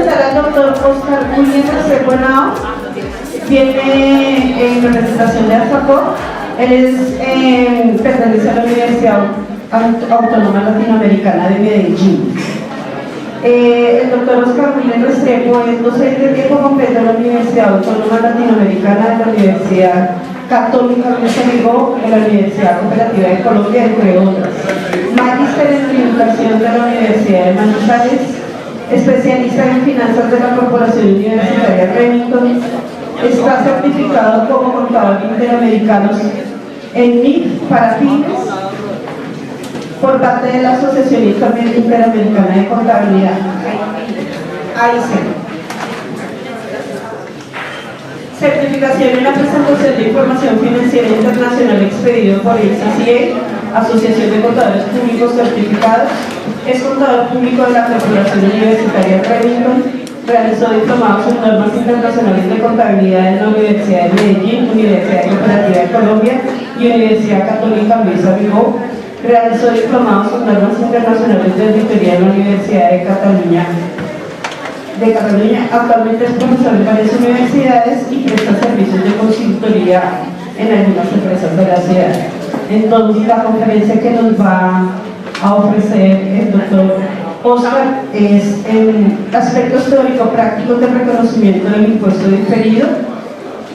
presentar al doctor Oscar William Restrepo Henao. Viene en representación de ASACO. Él pertenece a la Universidad Autónoma Latinoamericana de Medellín. El doctor Oscar William Restrepo es docente de tiempo completo en la Universidad Autónoma Latinoamericana, de la Universidad Católica Luis Amigo, de la Universidad Cooperativa de Colombia, entre otras. Magíster en Administración de la Universidad de Manizales, especialista en finanzas de la Corporación Universitaria Remington, está certificado como contador interamericano en MIP para pymes por parte de la Asociación Interamericana de Contabilidad, AICE. Certificación en la presentación de información financiera internacional expedido por ACCA, Asociación de Contadores Públicos Certificados. Es contador público de la Corporación Universitaria Remington. Realizó diplomados en normas internacionales de contabilidad en la Universidad de Medellín, Universidad Cooperativa de Colombia y Universidad Católica Luis Amigo. Realizó diplomados en normas internacionales de auditoría en la Universidad de Cataluña. Actualmente es profesor en varias universidades y presta servicios de consultoría en algunas empresas de la ciudad. Entonces, la conferencia que nos va a ofrecer el doctor Oscar es en aspectos teórico-prácticos de reconocimiento del impuesto diferido.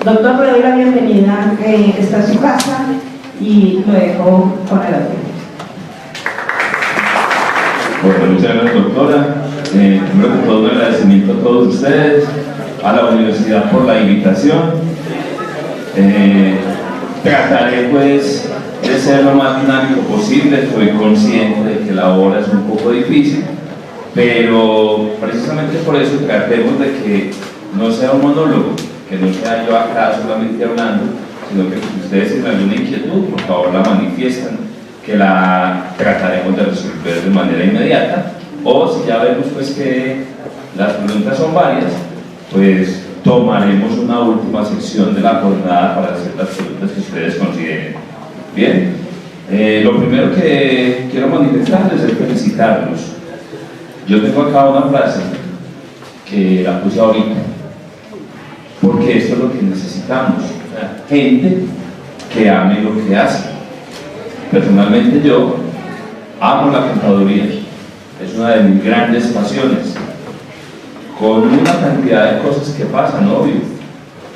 Doctor, le doy la bienvenida, está en su casa y lo dejo con el audio. Bueno, muchas gracias, doctora. Primero que todo, un agradecimiento a todos ustedes, a la universidad por la invitación. Trataré pues de ser lo más dinámico posible. Estoy consciente de que la hora es un poco difícil, pero precisamente por eso tratemos de que no sea un monólogo, que no sea yo acá solamente hablando, sino que si ustedes tienen alguna inquietud, por favor la manifiestan, que la trataremos de resolver de manera inmediata, o si ya vemos pues que las preguntas son varias, pues tomaremos una última sección de la jornada para hacer las preguntas que ustedes consideren. Bien, lo primero que quiero manifestarles es felicitarlos. Yo tengo acá una frase que la puse ahorita, porque esto es lo que necesitamos, gente que ame lo que hace. Personalmente yo amo la contaduría, es una de mis grandes pasiones, con una cantidad de cosas que pasan, obvio,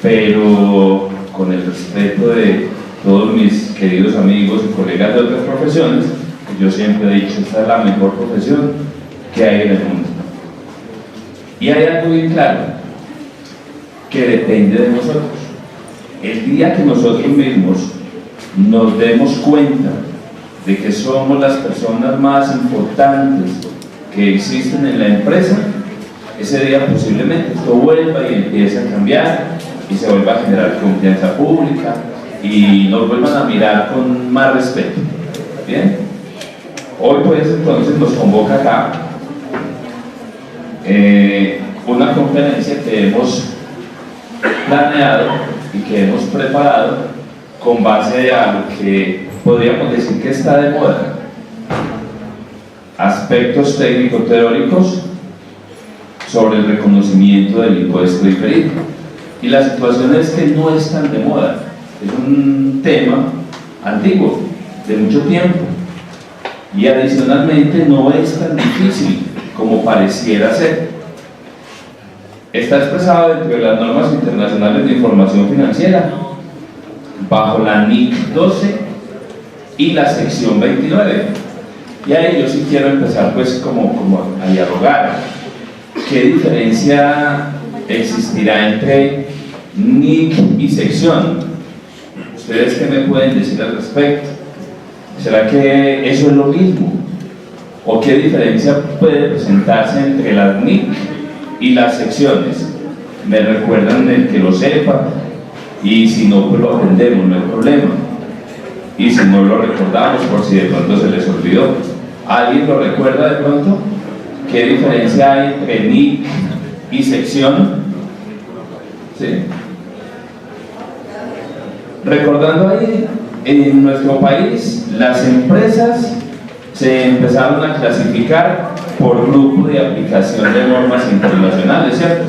pero con el respeto de todos mis queridos amigos y colegas de otras profesiones. Yo siempre he dicho, esta es la mejor profesión que hay en el mundo. Y hay algo bien claro, que depende de nosotros. El día que nosotros mismos nos demos cuenta de que somos las personas más importantes que existen en la empresa, ese día posiblemente esto vuelva y empiece a cambiar y se vuelva a generar confianza pública y nos vuelvan a mirar con más respeto. Bien, hoy pues entonces nos convoca acá una conferencia que hemos planeado y que hemos preparado con base a lo que podríamos decir que está de moda: aspectos técnico-teóricos sobre el reconocimiento del impuesto diferido. Y la situación es que no es tan de moda, es un tema antiguo, de mucho tiempo, y adicionalmente no es tan difícil como pareciera ser. Está expresado dentro de las normas internacionales de información financiera bajo la NIC 12 y la sección 29. Y ahí yo sí quiero empezar pues como a dialogar. ¿Qué diferencia existirá entre NIC y sección? ¿Ustedes qué me pueden decir al respecto? ¿Será que eso es lo mismo? ¿O qué diferencia puede presentarse entre las NIC y las secciones? Me recuerdan el que lo sepa, y si no, pues lo aprendemos, no hay problema. Y si no lo recordamos, por si de pronto se les olvidó. ¿Alguien lo recuerda de pronto? ¿Qué diferencia hay entre NIC y sección? ¿Sí? Recordando ahí, en nuestro país las empresas se empezaron a clasificar por grupo de aplicación de normas internacionales, ¿cierto?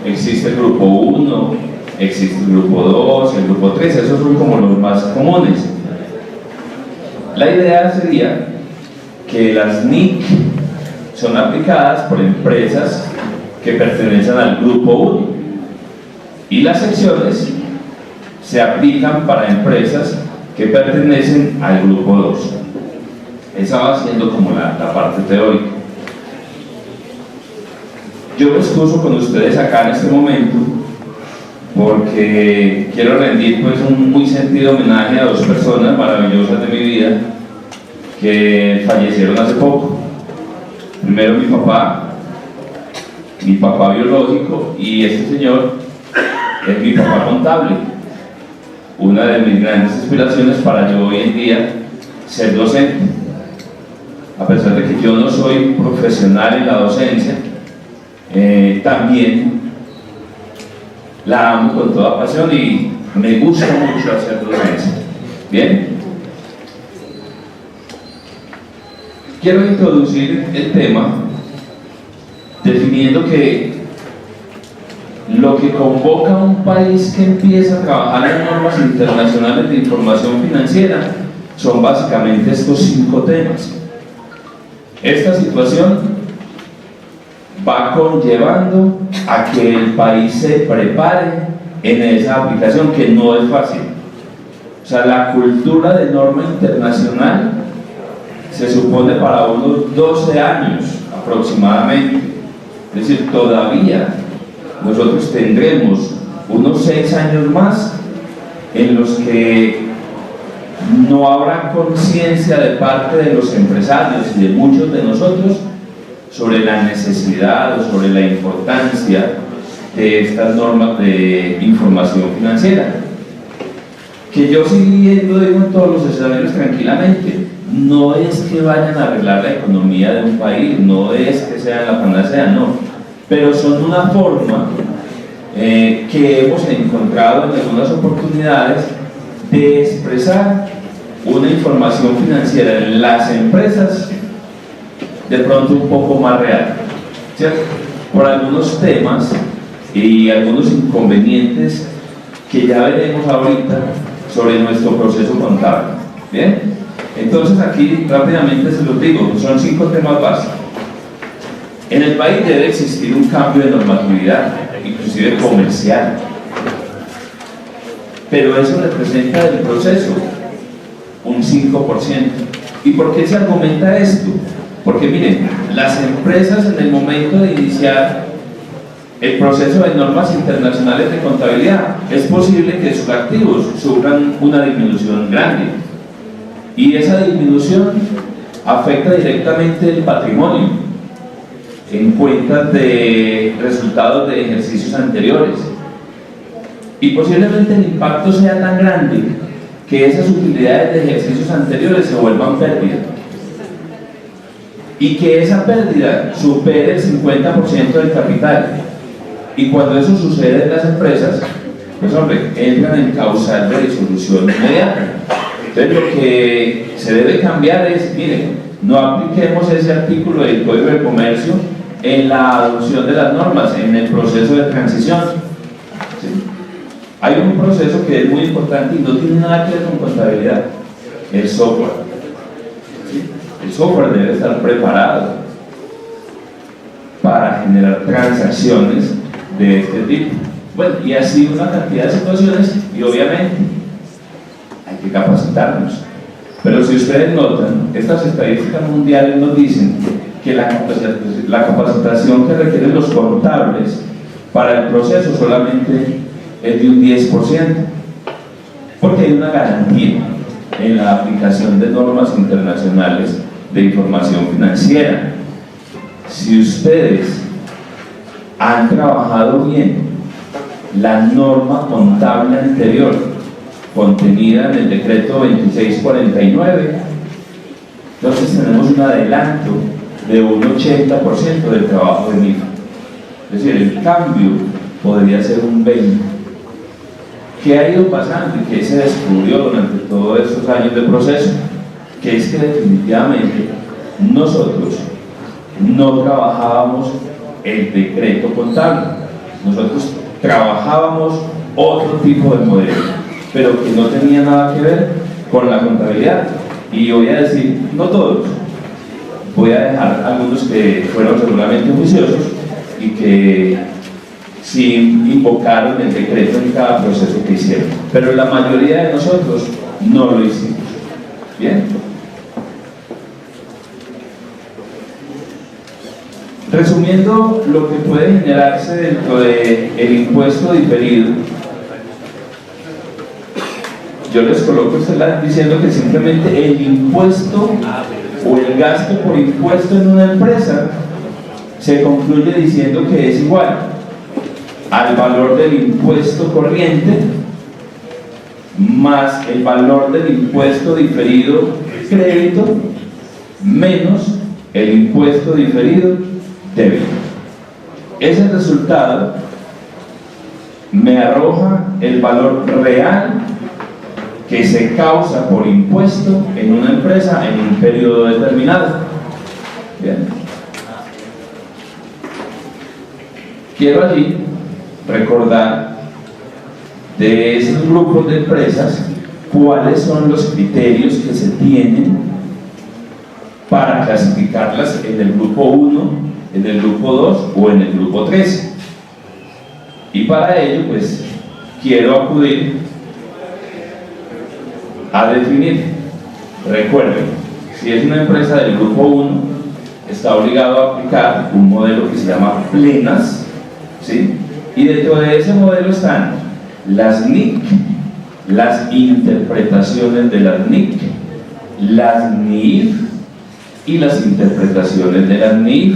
Existe el grupo 1, existe el grupo 2, el grupo 3, esos son como los más comunes. La idea sería que las NIC son aplicadas por empresas que pertenecen al grupo 1 y las secciones se aplican para empresas que pertenecen al grupo 2. Esa va siendo como la parte teórica. Yo me excuso con ustedes acá en este momento porque quiero rendir pues un muy sentido homenaje a dos personas maravillosas de mi vida que fallecieron hace poco. Primero mi papá biológico, y este señor es mi papá contable. Una de mis grandes aspiraciones para yo hoy en día ser docente. A pesar de que yo no soy profesional en la docencia, también la amo con toda pasión y me gusta mucho hacer docencia. Bien, quiero introducir el tema definiendo que lo que convoca a un país que empieza a trabajar en normas internacionales de información financiera son básicamente estos 5 temas. Esta situación va conllevando a que el país se prepare en esa aplicación, que no es fácil. O sea, la cultura de norma internacional se supone para unos 12 años aproximadamente. Es decir, todavía nosotros tendremos unos 6 años más en los que no habrá conciencia de parte de los empresarios y de muchos de nosotros sobre la necesidad o sobre la importancia de estas normas de información financiera. Que yo sí lo digo en todos los escenarios tranquilamente, no es que vayan a arreglar la economía de un país, no es que sean la panacea, no, pero son una forma que hemos encontrado en algunas oportunidades de expresar una información financiera en las empresas de pronto un poco más real, ¿cierto? Por algunos temas y algunos inconvenientes que ya veremos ahorita sobre nuestro proceso contable. ¿Bien? Entonces aquí rápidamente se los digo, son 5 temas básicos. En el país debe existir un cambio de normatividad, inclusive comercial, pero eso representa del proceso un 5%. ¿Y por qué se argumenta esto? Porque miren, las empresas en el momento de iniciar el proceso de normas internacionales de contabilidad, es posible que sus activos sufran una disminución grande. Y esa disminución afecta directamente el patrimonio en cuentas de resultados de ejercicios anteriores. Y posiblemente el impacto sea tan grande que esas utilidades de ejercicios anteriores se vuelvan pérdida. Y que esa pérdida supere el 50% del capital. Y cuando eso sucede en las empresas, pues hombre, entran en causal de disolución inmediata. Entonces lo que se debe cambiar es, miren, no apliquemos ese artículo del Código de Comercio en la adopción de las normas, en el proceso de transición. ¿Sí? Hay un proceso que es muy importante y no tiene nada que ver con contabilidad, el software. ¿Sí? El software debe estar preparado para generar transacciones de este tipo. Bueno, y así una cantidad de situaciones, y obviamente hay que capacitarnos. Pero si ustedes notan, estas estadísticas mundiales nos dicen que la capacitación que requieren los contables para el proceso solamente es de un 10%, porque hay una garantía en la aplicación de normas internacionales de información financiera. Si ustedes han trabajado bien la norma contable anterior contenida en el decreto 2649, entonces tenemos un adelanto de un 80% del trabajo de MIFA. Es decir, el cambio podría ser un 20%. ¿Qué ha ido pasando y qué se descubrió durante todos estos años de proceso? Que es que definitivamente nosotros no trabajábamos el decreto contable. Nosotros trabajábamos otro tipo de modelo, pero que no tenía nada que ver con la contabilidad. Y voy a decir, no todos, voy a dejar algunos que fueron seguramente juiciosos y que sí invocaron el decreto en cada proceso que hicieron, pero la mayoría de nosotros no lo hicimos. Bien. Resumiendo lo que puede generarse dentro del impuesto diferido, yo les coloco diciendo que simplemente el impuesto o el gasto por impuesto en una empresa se concluye diciendo que es igual al valor del impuesto corriente más el valor del impuesto diferido crédito menos el impuesto diferido débito. Ese resultado me arroja el valor real que se causa por impuesto en una empresa en un periodo determinado. Bien. Quiero allí recordar de esos grupos de empresas cuáles son los criterios que se tienen para clasificarlas en el grupo 1, en el grupo 2 o en el grupo 3. Y para ello, pues, quiero acudir a definir. Recuerden, si es una empresa del grupo 1, está obligado a aplicar un modelo que se llama plenas, ¿sí? Y dentro de ese modelo están las NIC, las interpretaciones de las NIC, las NIF y las interpretaciones de las NIF.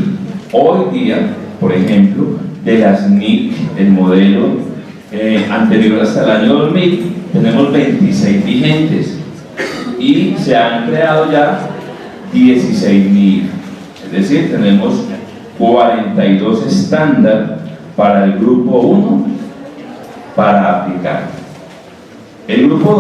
Hoy día, por ejemplo, de las NIC, el modelo anterior hasta el año 2000, tenemos 26 vigentes y se han creado ya 16 NIF, es decir, tenemos 42 estándar para el grupo 1 para aplicar. El grupo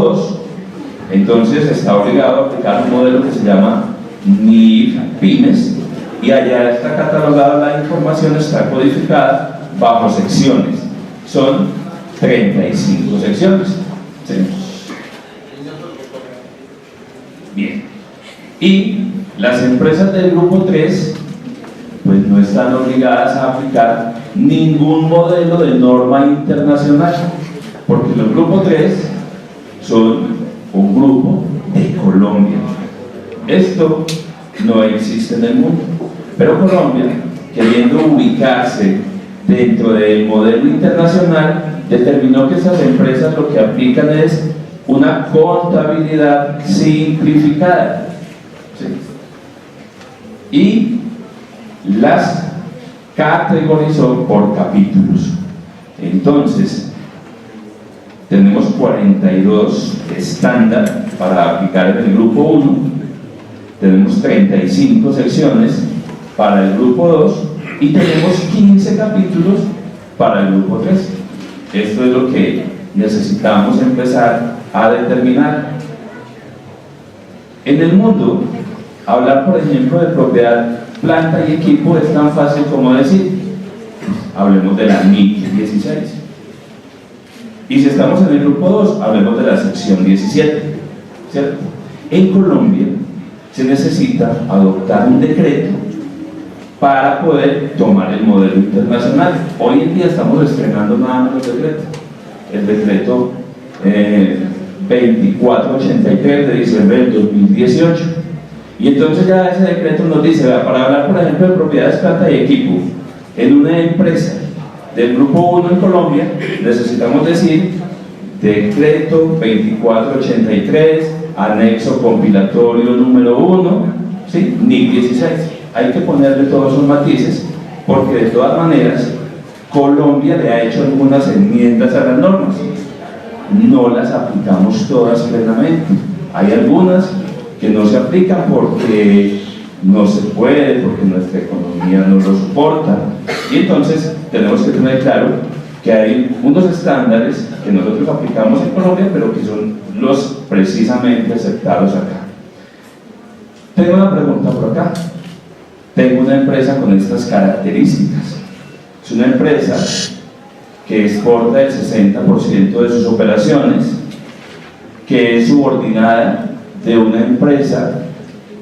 2 entonces está obligado a aplicar un modelo que se llama NIF Pymes, y allá está catalogada la información, está codificada bajo secciones. Son 35 secciones. ¿Sí? Bien. Y las empresas del grupo 3 pues no están obligadas a aplicar ningún modelo de norma internacional, porque los grupos 3 son un grupo de Colombia. Esto no existe en el mundo, pero Colombia, queriendo ubicarse dentro del modelo internacional, determinó que esas empresas lo que aplican es una contabilidad simplificada, ¿sí? Y las categorizó por capítulos. Entonces tenemos 42 estándar para aplicar en el grupo 1, tenemos 35 secciones para el grupo 2 y tenemos 15 capítulos para el grupo 3. Esto es lo que necesitamos empezar a determinar. En el mundo, hablar por ejemplo de propiedad, planta y equipo es tan fácil como decir, hablemos de la NIC 16. Y si estamos en el grupo 2, hablemos de la sección 17, ¿cierto? En Colombia se necesita adoptar un decreto para poder tomar el modelo internacional. Hoy en día estamos estrenando nada más los decretos. El decreto 2483 de diciembre del 2018. Y entonces ya ese decreto nos dice, para hablar por ejemplo de propiedades, planta y equipo, en una empresa del grupo 1 en Colombia, necesitamos decir decreto 2483, anexo compilatorio número 1, ¿sí? NIC 16. Hay que ponerle todos esos matices, porque de todas maneras Colombia le ha hecho algunas enmiendas a las normas, no las aplicamos todas plenamente. Hay algunas que no se aplican porque no se puede, porque nuestra economía no lo soporta, y entonces tenemos que tener claro que hay unos estándares que nosotros aplicamos en Colombia, pero que son los precisamente aceptados acá. Tengo una pregunta por acá. tengo una empresa con estas características. Es una empresa que exporta el 60% de sus operaciones, que es subordinada de una empresa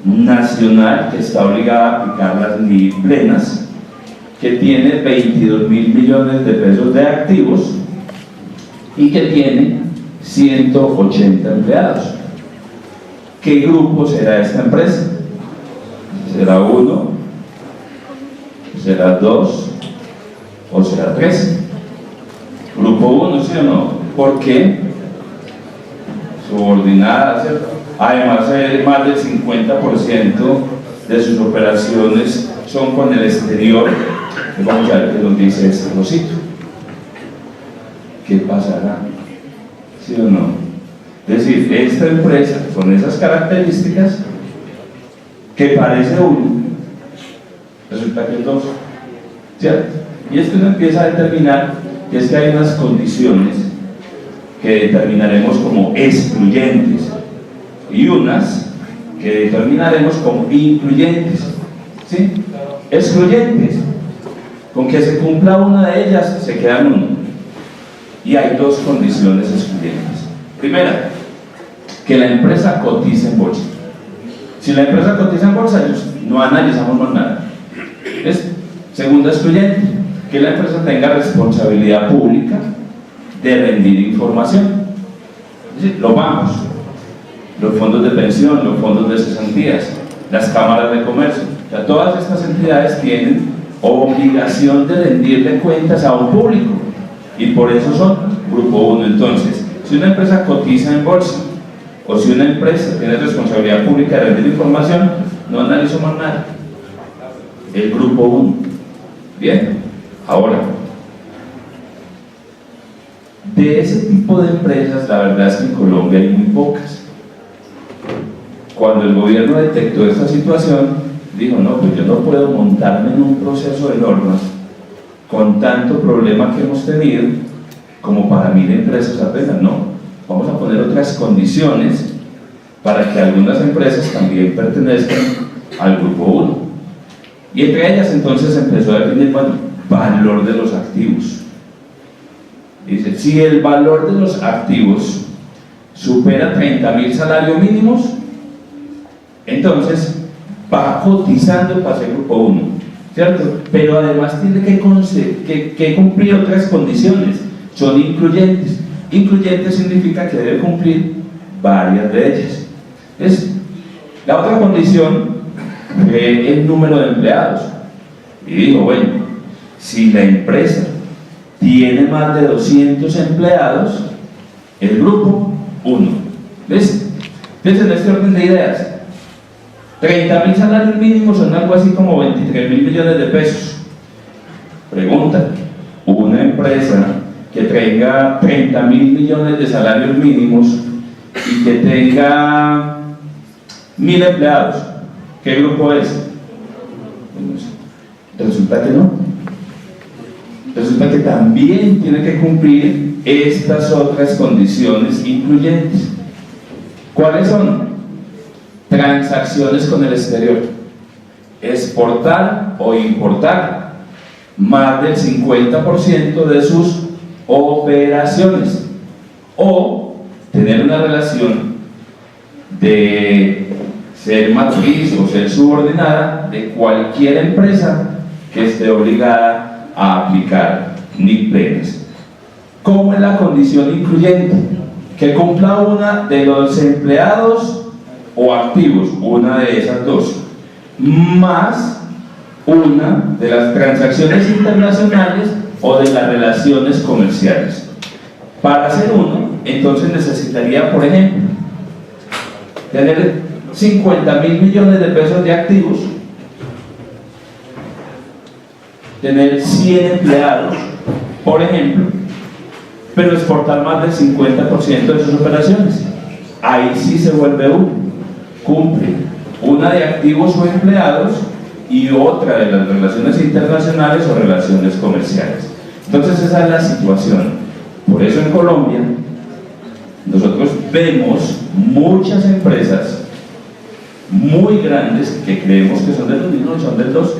nacional que está obligada a aplicar las leyes plenas, que tiene 22.000 millones de pesos de activos y que tiene 180 empleados. ¿Qué grupo será esta empresa? ¿Será 1? ¿Será 2? ¿O será 3? Grupo 1, ¿sí o no? ¿Por qué? Subordinada, ¿cierto? Además, más del 50% de sus operaciones son con el exterior. Vamos a ver qué nos dice este rosito. ¿Qué pasará? ¿Sí o no? Es decir, esta empresa con esas características, que parece uno, resulta que es dos, ¿cierto? Y es que uno empieza a determinar que es que hay unas condiciones que determinaremos como excluyentes y unas que determinaremos como incluyentes, ¿sí? Excluyentes, con que se cumpla una de ellas se quedan uno, y hay dos condiciones excluyentes. Primera, que la empresa cotice en bolsa. Si la empresa cotiza en bolsa, no analizamos más nada. Segunda excluyente, que la empresa tenga responsabilidad pública de rendir información. Es decir, los bancos, los fondos de pensión, los fondos de cesantías, las cámaras de comercio, o sea, todas estas entidades tienen obligación de rendirle cuentas a un público, y por eso son grupo 1. Entonces, si una empresa cotiza en bolsa o si una empresa tiene responsabilidad pública de rendir información, no analizo más nada. El grupo 1. Bien, ahora, de ese tipo de empresas, la verdad es que en Colombia hay muy pocas. Cuando el gobierno detectó esta situación, dijo: no, pues yo no puedo montarme en un proceso de normas con tanto problema que hemos tenido como para 1000 empresas apenas. No, vamos a poner otras condiciones para que algunas empresas también pertenezcan al grupo 1. Y entre ellas entonces empezó a definir, bueno, valor de los activos. Dice, si el valor de los activos supera 30.000 salarios mínimos, entonces va cotizando para ser grupo 1, ¿cierto? Pero además tiene que cumplir otras condiciones. Son incluyentes. Incluyente significa que debe cumplir varias de ellas. La otra condición fue el número de empleados. Y dijo, bueno, si la empresa tiene más de 200 empleados, el grupo 1. ¿Ves? Entonces, en este orden de ideas, 30.000 salarios mínimos son algo así como 23.000 millones de pesos. Pregunta: una empresa que tenga 30.000 millones de salarios mínimos y que tenga 1.000 empleados, ¿qué grupo es? Resulta que no. Resulta que también tiene que cumplir estas otras condiciones incluyentes. ¿Cuáles son? Transacciones con el exterior, exportar o importar más del 50% de sus operaciones, o tener una relación de ser matriz o ser subordinada de cualquier empresa que esté obligada a aplicar NIC plenas. ¿Cómo es la condición incluyente? Que cumpla una de los empleados o activos, una de esas dos, más una de las transacciones internacionales o de las relaciones comerciales. Para ser uno, entonces necesitaría, por ejemplo, tener 50.000 millones de pesos de activos, tener 100 empleados, por ejemplo, pero exportar más del 50% de sus operaciones. Ahí sí se vuelve uno, cumple una de activos o empleados y otra de las relaciones internacionales o relaciones comerciales. Entonces esa es la situación. Por eso en Colombia nosotros vemos muchas empresas muy grandes que creemos que son de los mismos y son del 12,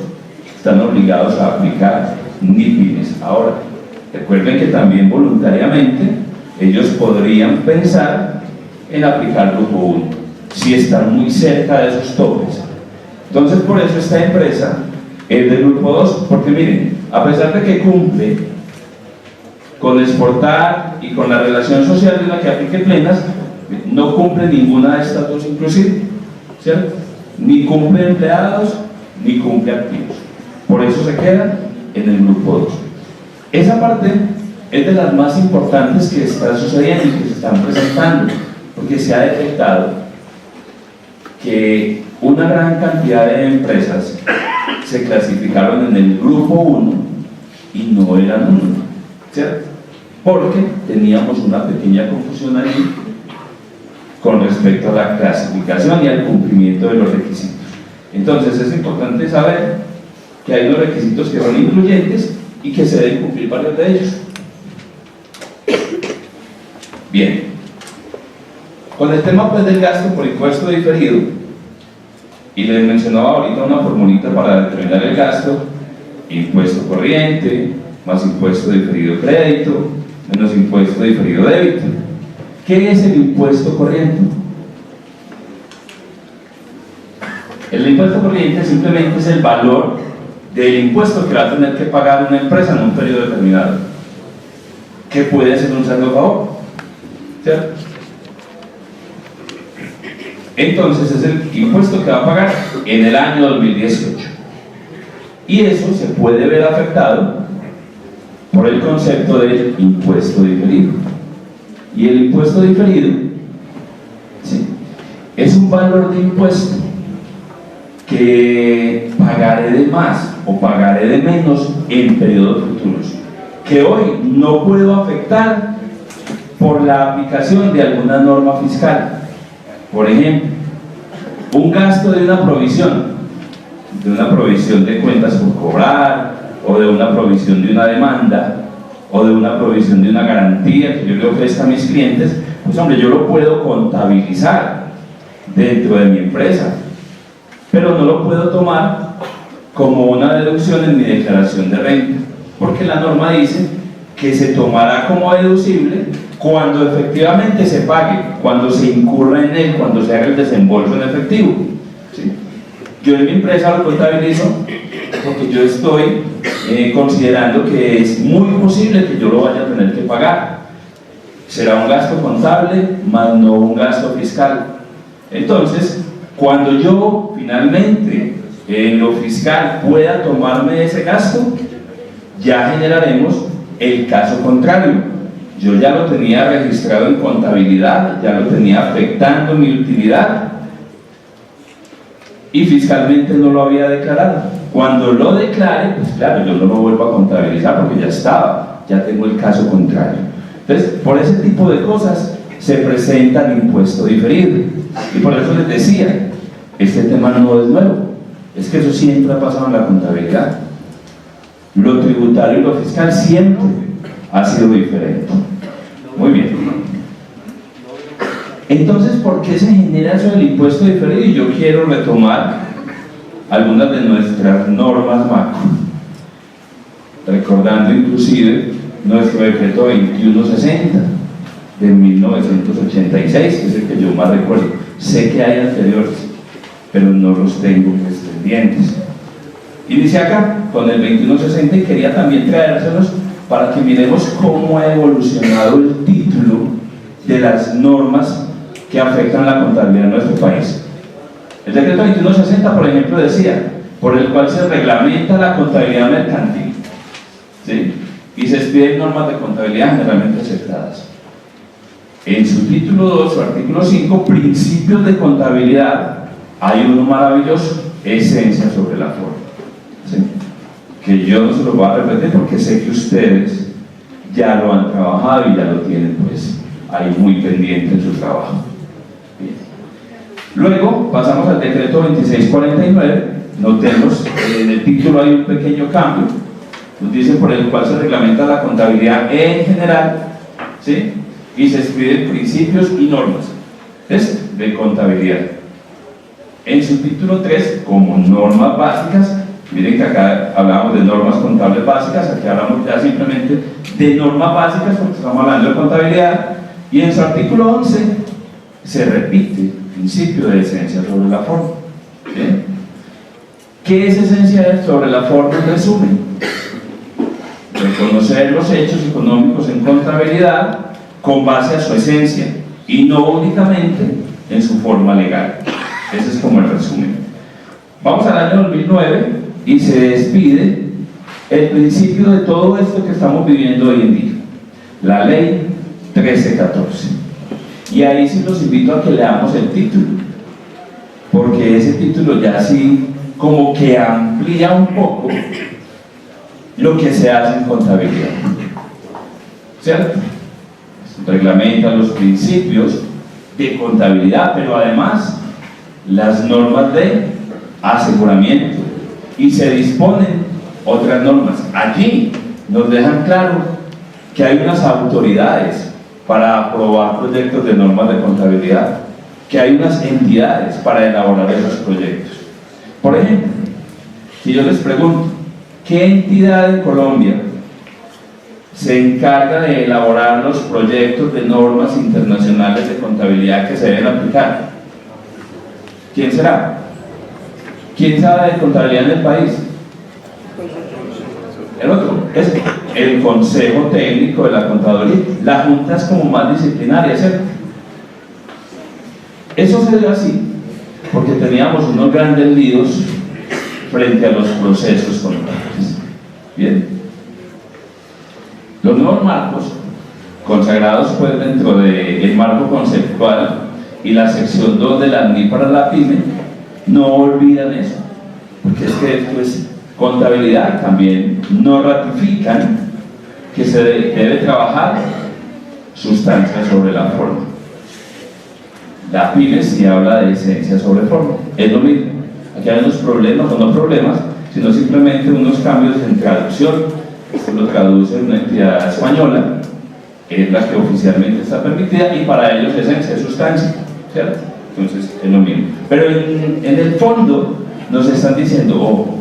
están obligados a aplicar NIPIMES. Ahora, recuerden que también voluntariamente ellos podrían pensar en aplicar Grupo 1, si están muy cerca de esos topes. Entonces, por eso esta empresa es del Grupo 2, porque miren, a pesar de que cumple con exportar y con la relación social de la que aplique plenas, no cumple ninguna de estas dos inclusive, ¿cierto? Ni cumple empleados, ni cumple activos. Por eso se queda en el Grupo 2. Esa parte es de las más importantes que está sucediendo y que se están presentando, porque se ha detectado que una gran cantidad de empresas se clasificaron en el Grupo 1 y no eran 1, ¿cierto? Porque teníamos una pequeña confusión allí con respecto a la clasificación y al cumplimiento de los requisitos. Entonces es importante saber que hay unos requisitos que son incluyentes y que se deben cumplir varios de ellos. Bien, con el tema pues del gasto por impuesto diferido, y les mencionaba ahorita una formulita para determinar el gasto: impuesto corriente más impuesto diferido crédito menos impuesto diferido débito. ¿Qué es el impuesto corriente? El impuesto corriente simplemente es el valor del impuesto que va a tener que pagar una empresa en un periodo determinado, que puede ser un saldo a favor, ¿cierto? Entonces es el impuesto que va a pagar en el año 2018, y eso se puede ver afectado por el concepto del impuesto diferido. Y el impuesto diferido, ¿sí?, es un valor de impuesto que pagaré de más o pagaré de menos en periodos futuros, que hoy no puedo afectar por la aplicación de alguna norma fiscal. Por ejemplo, un gasto de una provisión de cuentas por cobrar, o de una provisión de una demanda, o de una provisión de una garantía que yo le ofrezca a mis clientes, pues hombre, yo lo puedo contabilizar dentro de mi empresa, pero no lo puedo tomar como una deducción en mi declaración de renta, porque la norma dice que se tomará como deducible cuando efectivamente se pague, cuando se incurra en él, cuando se haga el desembolso en efectivo, ¿sí? Yo en mi empresa lo contabilizo porque yo estoy considerando que es muy posible que yo lo vaya a tener que pagar. Será un gasto contable, más no un gasto fiscal. Entonces, cuando yo finalmente en lo fiscal pueda tomarme ese gasto, ya generaremos el caso contrario. Yo ya lo tenía registrado en contabilidad, ya lo tenía afectando mi utilidad, y fiscalmente no lo había declarado. Cuando lo declare, pues claro, yo no lo vuelvo a contabilizar porque ya estaba, ya tengo el caso contrario. Entonces, por ese tipo de cosas se presenta el impuesto diferido. Y por eso les decía, este tema no es nuevo, es que eso siempre ha pasado en la contabilidad. Lo tributario y lo fiscal siempre ha sido diferente. Muy bien. Entonces, ¿por qué se genera eso del impuesto diferido? Y yo quiero retomar algunas de nuestras normas macro, recordando inclusive nuestro decreto 2160 de 1986, que es el que yo más recuerdo. Sé que hay anteriores, pero no los tengo pendientes. Y dice acá, con el 2160, y quería también traérselos para que miremos cómo ha evolucionado el título de las normas que afectan la contabilidad en nuestro país. El decreto 2160, por ejemplo, decía, por el cual se reglamenta la contabilidad mercantil, ¿sí?, y se expiden normas de contabilidad generalmente aceptadas. En su título 2, su artículo 5, principios de contabilidad, hay uno maravilloso, esencia sobre la forma, ¿sí?, que yo no se lo voy a repetir porque sé que ustedes ya lo han trabajado y ya lo tienen pues ahí muy pendiente en su trabajo. Bien. Luego pasamos al decreto 2649. Notemos en el título hay un pequeño cambio. Nos dice por el cual se reglamenta la contabilidad en general, ¿sí?, y se expiden principios y normas de contabilidad. en su título 3 como normas básicas. Miren que acá hablábamos de normas contables básicas, aquí hablamos ya simplemente de normas básicas porque estamos hablando de contabilidad, y en su artículo 11 se repite el principio de esencia sobre la forma. ¿Bien? ¿Qué es esencia sobre la forma en resumen? Reconocer los hechos económicos en contabilidad con base a su esencia y no únicamente en su forma legal. Ese es como el resumen. Vamos al año 2009 y se despide el principio de todo esto que estamos viviendo hoy en día, la ley 1314. Y ahí sí los invito a que leamos el título, porque ese título ya sí como que amplía un poco lo que se hace en contabilidad, ¿cierto? Reglamenta los principios de contabilidad, pero además las normas de aseguramiento, y se disponen otras normas. Allí nos dejan claro que hay unas autoridades para aprobar proyectos de normas de contabilidad, que hay unas entidades para elaborar esos proyectos. Por ejemplo, si yo les pregunto, ¿qué entidad en Colombia se encarga de elaborar los proyectos de normas internacionales de contabilidad que se deben aplicar? ¿Quién será? ¿Quién sabe de contabilidad en el país? El otro es el Consejo Técnico de la Contaduría. La Junta es como más disciplinaria, ¿cierto? Eso se dio así porque teníamos unos grandes líos frente a los procesos contables. Bien, los nuevos marcos consagrados pues dentro del marco conceptual y la sección 2 de la NI para la PYME no olvidan eso, porque es que después contabilidad también nos ratifican que se debe trabajar sustancia sobre la forma. La PYME sí habla de esencia sobre forma, es lo mismo. Aquí hay unos problemas, o no problemas, sino simplemente unos cambios en traducción. Esto lo traduce una entidad española, que es la que oficialmente está permitida, y para ellos esencia es sustancia, ¿cierto? Entonces es lo mismo. Pero en el fondo nos están diciendo, ojo,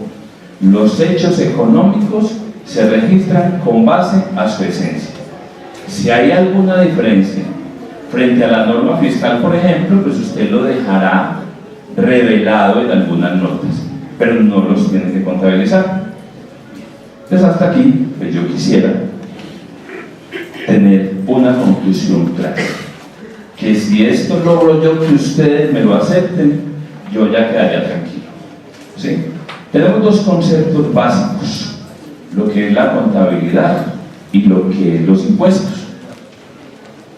los hechos económicos se registran con base a su esencia. Si hay alguna diferencia frente a la norma fiscal, por ejemplo, pues usted lo dejará revelado en algunas notas, pero no los tiene que contabilizar. Entonces hasta aquí, pues yo quisiera tener una conclusión clara, que si esto logro yo que ustedes me lo acepten, yo ya quedaría tranquilo, ¿sí? Tenemos dos conceptos básicos, lo que es la contabilidad y lo que es los impuestos.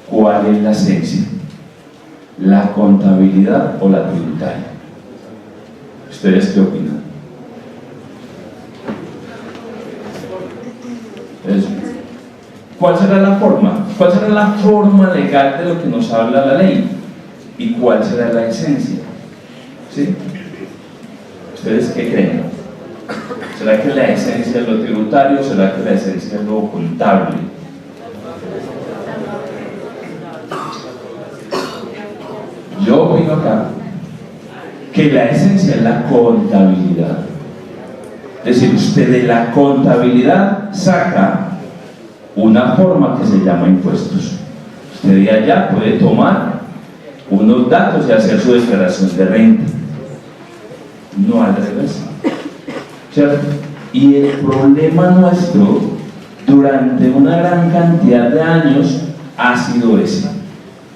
¿Cuál es la esencia? ¿La contabilidad o la tributaria? ¿Ustedes qué opinan? Eso. ¿Cuál será la forma? ¿Cuál será la forma legal de lo que nos habla la ley? ¿Y cuál será la esencia? ¿Sí? ¿Ustedes qué creen? ¿Será que la esencia es lo tributario o será que la esencia es lo contable? Yo opino acá que la esencia es la contabilidad. Es decir, usted de la contabilidad saca una forma que se llama impuestos. Usted de allá puede tomar unos datos y hacer su declaración de renta. No al revés, ¿cierto? Y el problema nuestro durante una gran cantidad de años ha sido ese.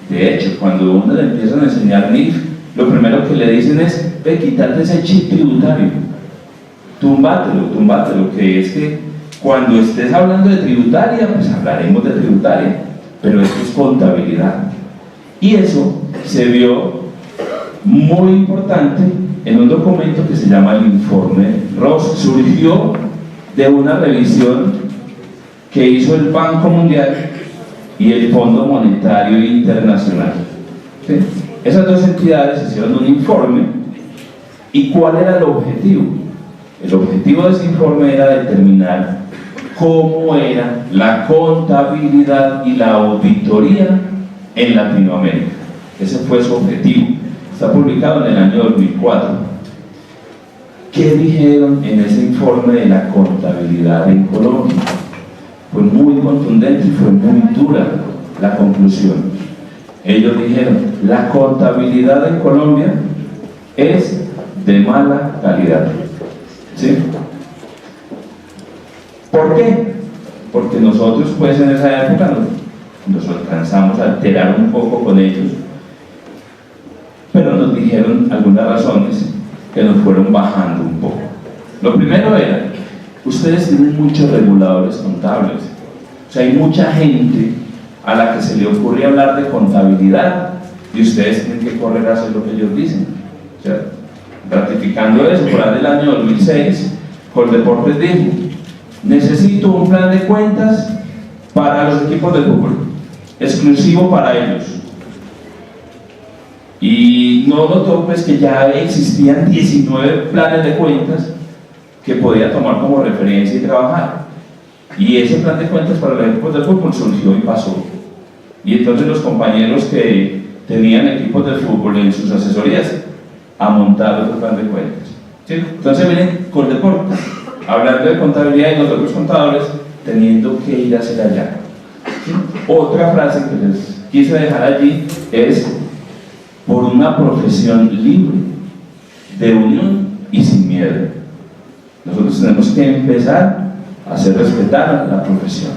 De hecho, cuando uno le empiezan a enseñar NIF, lo primero que le dicen es: ve, quítate ese chip tributario, túmbatelo, que es que cuando estés hablando de tributaria, pues hablaremos de tributaria, pero esto es contabilidad. Y eso se vio muy importante en un documento que se llama el informe Ross. Surgió de una revisión que hizo el Banco Mundial y el Fondo Monetario Internacional, ¿sí? Esas dos entidades hicieron un informe. ¿Y cuál era el objetivo? El objetivo de ese informe era determinar cómo era la contabilidad y la auditoría en Latinoamérica. Ese fue su objetivo. está publicado en el año 2004. ¿Qué dijeron en ese informe de la contabilidad en Colombia? Fue muy contundente y fue muy dura la conclusión. Ellos dijeron, la contabilidad en Colombia es de mala calidad. ¿Sí? ¿Por qué? Porque nosotros pues en esa época nos alcanzamos a alterar un poco con ellos, pero nos dijeron algunas razones que nos fueron bajando un poco. Lo primero era, ustedes tienen muchos reguladores contables, o sea, hay mucha gente a la que se le ocurre hablar de contabilidad y ustedes tienen que correr a hacer lo que ellos dicen. O sea, ratificando eso, por ahí del año 2006, Coldeportes dijo, necesito un plan de cuentas para los equipos de fútbol, exclusivo para ellos. Y no notó pues que ya existían 19 planes de cuentas que podía tomar como referencia y trabajar. Y ese plan de cuentas para los equipos de fútbol surgió y pasó. Y entonces los compañeros que tenían equipos de fútbol en sus asesorías han montado ese plan de cuentas. ¿Sí? Entonces vienen Coldeportes hablando de contabilidad y nosotros contadores teniendo que ir a hacer allá. ¿Sí? Otra frase que les quise dejar allí es por una profesión libre, de unión y sin miedo. Nosotros tenemos que empezar a hacer respetar la profesión.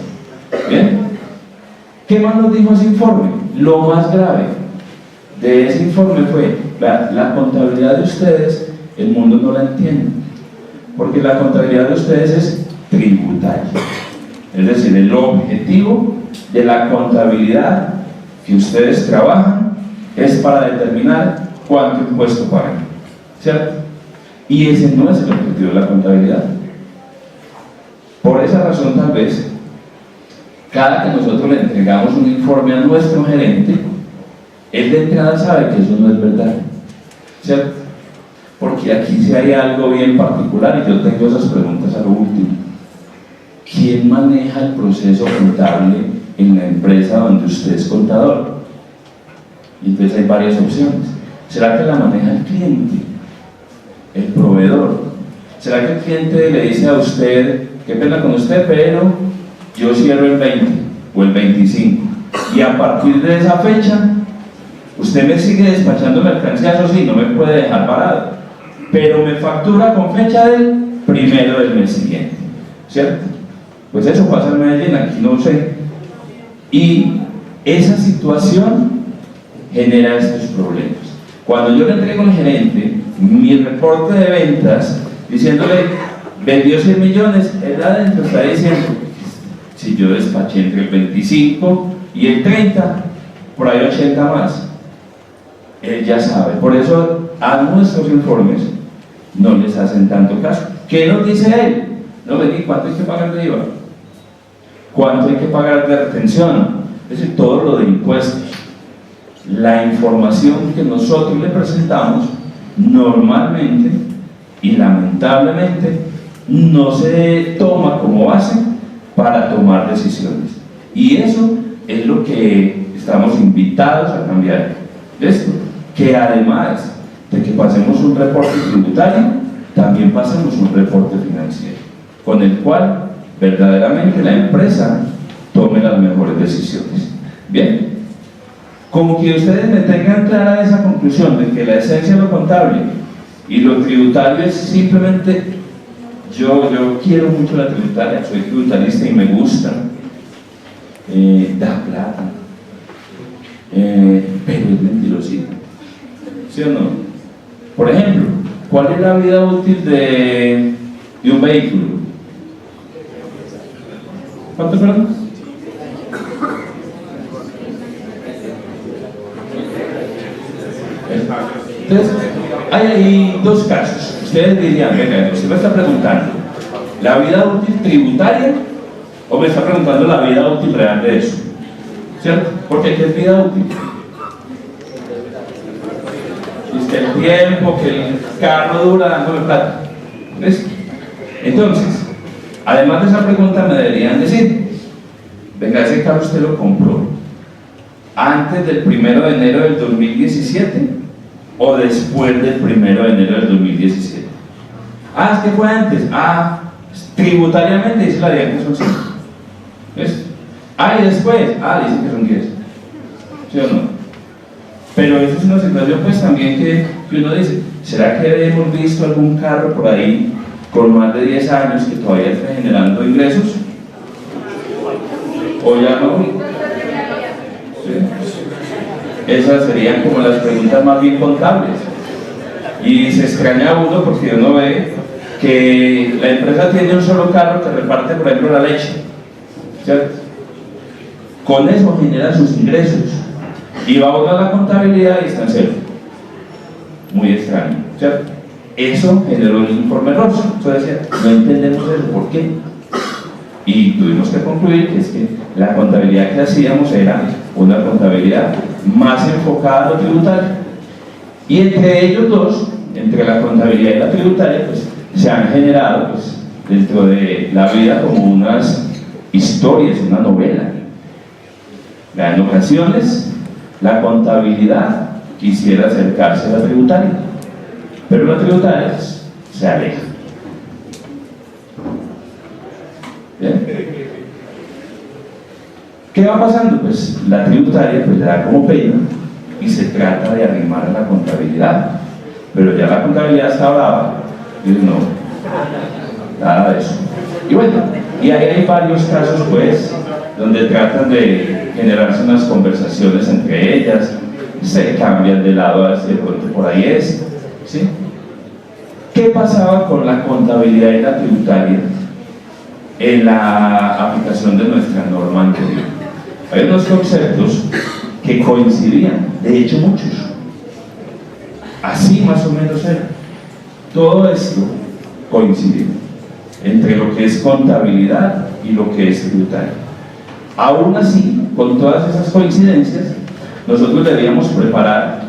¿Bien? ¿Qué más nos dijo ese informe? Lo más grave de ese informe fue la contabilidad de ustedes, el mundo no la entiende, porque la contabilidad de ustedes es tributaria, es decir, el objetivo de la contabilidad que ustedes trabajan es para determinar cuánto impuesto pagan, ¿cierto? Y ese no es el objetivo de la contabilidad. Por esa razón, tal vez, cada que nosotros le entregamos un informe a nuestro gerente, él de entrada sabe que eso no es verdad, ¿cierto? Porque aquí sí hay algo bien particular y yo tengo esas preguntas a lo último. ¿Quién maneja el proceso contable en la empresa donde usted es contador? Y entonces hay varias opciones. ¿Será que la maneja el cliente? ¿El proveedor? ¿Será que el cliente le dice a usted, qué pena con usted, pero yo cierro el 20 o el 25 y a partir de esa fecha usted me sigue despachando mercancía, eso sí, no me puede dejar parado, pero me factura con fecha del 1 del mes siguiente, ¿cierto? Pues eso pasa en Medellín, aquí no sé. Y esa situación genera estos problemas. Cuando yo le entrego al gerente mi reporte de ventas diciéndole vendió 100 millones, él adentro está diciendo si yo despaché entre el 25 y el 30, por ahí 80 más. Él ya sabe. Por eso a nuestros informes no les hacen tanto caso. ¿Qué nos dice él? No, vení, ¿cuánto hay que pagar de IVA? ¿Cuánto hay que pagar de retención? Es decir, todo lo de impuestos. La información que nosotros le presentamos normalmente y lamentablemente no se toma como base para tomar decisiones. Y eso es lo que estamos invitados a cambiar. Esto, que además de que pasemos un reporte tributario, también pasemos un reporte financiero, con el cual verdaderamente la empresa tome las mejores decisiones. Bien, con que ustedes me tengan clara esa conclusión de que la esencia de lo contable y lo tributario es simplemente, yo quiero mucho la tributaria, soy tributarista y me gusta, da plata, pero es mentirosito, ¿sí o no? Por ejemplo, ¿cuál es la vida útil de un vehículo? ¿Cuántos años? Entonces, hay ahí dos casos. Ustedes dirían, venga, usted me está preguntando ¿la vida útil tributaria o me está preguntando la vida útil real de eso? ¿Cierto? Porque ¿qué es vida útil? Es que el tiempo, que el carro dura dándome plata. ¿Ves? Entonces, además de esa pregunta me deberían decir, venga, ese carro usted lo compró antes del 1 de enero del 2017 o después del 1 de enero del 2017. Es que fue antes. Tributariamente dice la DIAN que son 5. ¿Ves? Y después, dicen que son 10. ¿Sí o no? Pero eso es una situación pues también que uno dice, ¿será que hemos visto algún carro por ahí con más de 10 años que todavía está generando ingresos? ¿O ya no? ¿Sí? Esas serían como las preguntas más bien contables. Y se extraña a uno porque uno ve que la empresa tiene un solo carro que reparte, por ejemplo, la leche, ¿cierto? Con eso genera sus ingresos y va a votar la contabilidad y está en cero. Muy extraño, ¿cierto? Eso generó el informe Robson. Entonces decía, no entendemos eso, ¿por qué? Y tuvimos que concluir que es que la contabilidad que hacíamos era una contabilidad más enfocada a lo tributario. Y entre ellos dos, entre la contabilidad y la tributaria, pues se han generado pues, dentro de la vida como unas historias, una novela. En ocasiones, la contabilidad quisiera acercarse a la tributaria, pero la tributaria pues, se aleja. ¿Bien? ¿Qué va pasando? Pues la tributaria pues, le da como pena y se trata de arrimar a la contabilidad, pero ya la contabilidad está brava y dice, no, nada de eso. Y bueno, y ahí hay varios casos pues donde tratan de generarse unas conversaciones entre ellas, se cambian de lado a este, por ahí es, ¿sí? ¿Qué pasaba con la contabilidad y la tributaria en la aplicación de nuestra norma anterior? Hay unos conceptos que coincidían, de hecho muchos, así más o menos era. Todo esto coincide entre lo que es contabilidad y lo que es tributaria. Aún así, con todas esas coincidencias, nosotros deberíamos preparar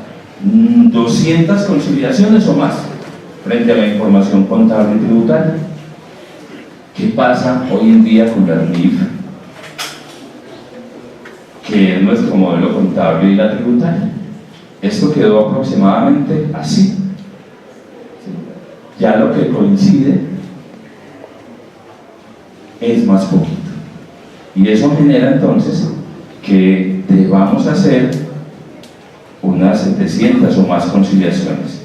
200 conciliaciones o más frente a la información contable y tributaria. ¿Qué pasa hoy en día con la NIF, que es nuestro modelo contable y la tributaria? Esto quedó aproximadamente así. Ya lo que coincide es más poquito. Y eso genera entonces que debamos hacer unas 700 o más conciliaciones.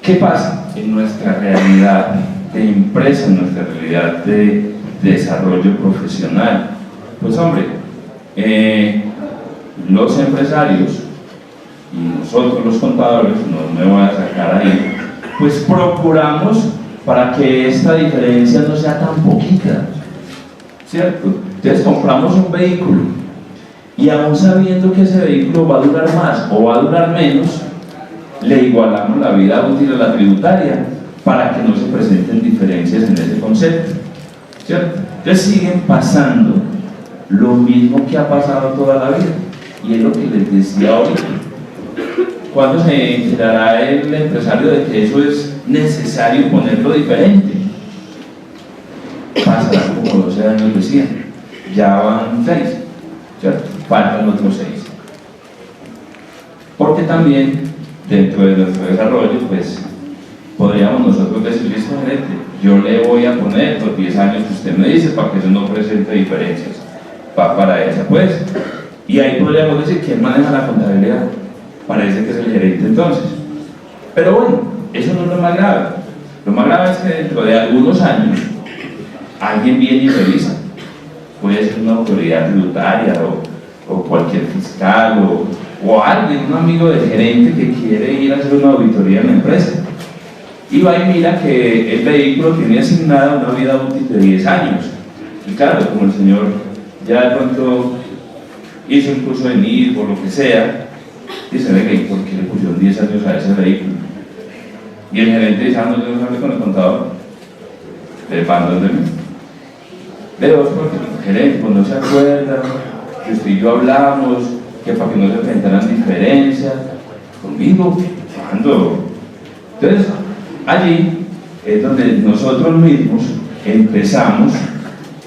¿Qué pasa en nuestra realidad de empresa, en nuestra realidad de desarrollo profesional? Pues hombre, los empresarios y nosotros los contadores, no me voy a sacar ahí, pues procuramos para que esta diferencia no sea tan poquita, ¿cierto? Entonces compramos un vehículo y aún sabiendo que ese vehículo va a durar más o va a durar menos, le igualamos la vida útil a la tributaria para que no se presenten diferencias en ese concepto, ¿cierto? Entonces siguen pasando lo mismo que ha pasado toda la vida, y es lo que les decía ahorita. ¿Cuándo se enterará el empresario de que eso es necesario ponerlo diferente? Pasarán como 12 años, decía, ya van 6, ¿cierto? Faltan otros 6. Porque también dentro de nuestro desarrollo, pues podríamos nosotros decirle esto, gerente, yo le voy a poner los 10 años que usted me dice para que eso no presente diferencias. Va para esa, pues. Y ahí podríamos decir quién maneja la contabilidad. Parece que es el gerente entonces. Pero bueno, eso no es lo más grave. Lo más grave es que dentro de algunos años alguien viene y revisa. Puede ser una autoridad tributaria o cualquier fiscal o alguien, un amigo del gerente que quiere ir a hacer una auditoría en la empresa. Y va y mira que el vehículo tiene asignada una vida útil de 10 años. Y claro, como el señor ya de pronto hizo un curso de NIF o lo que sea, dice, venga, ¿y por qué le pusieron 10 años a ese vehículo? Y el gerente dice, no, yo no hablé con el contador. ¿De cuándo? De vos, porque el gerente, pues no se acuerda, que usted y yo hablamos, que para que no se presentaran diferencias, conmigo, ¿cuándo? Entonces, allí es donde nosotros mismos empezamos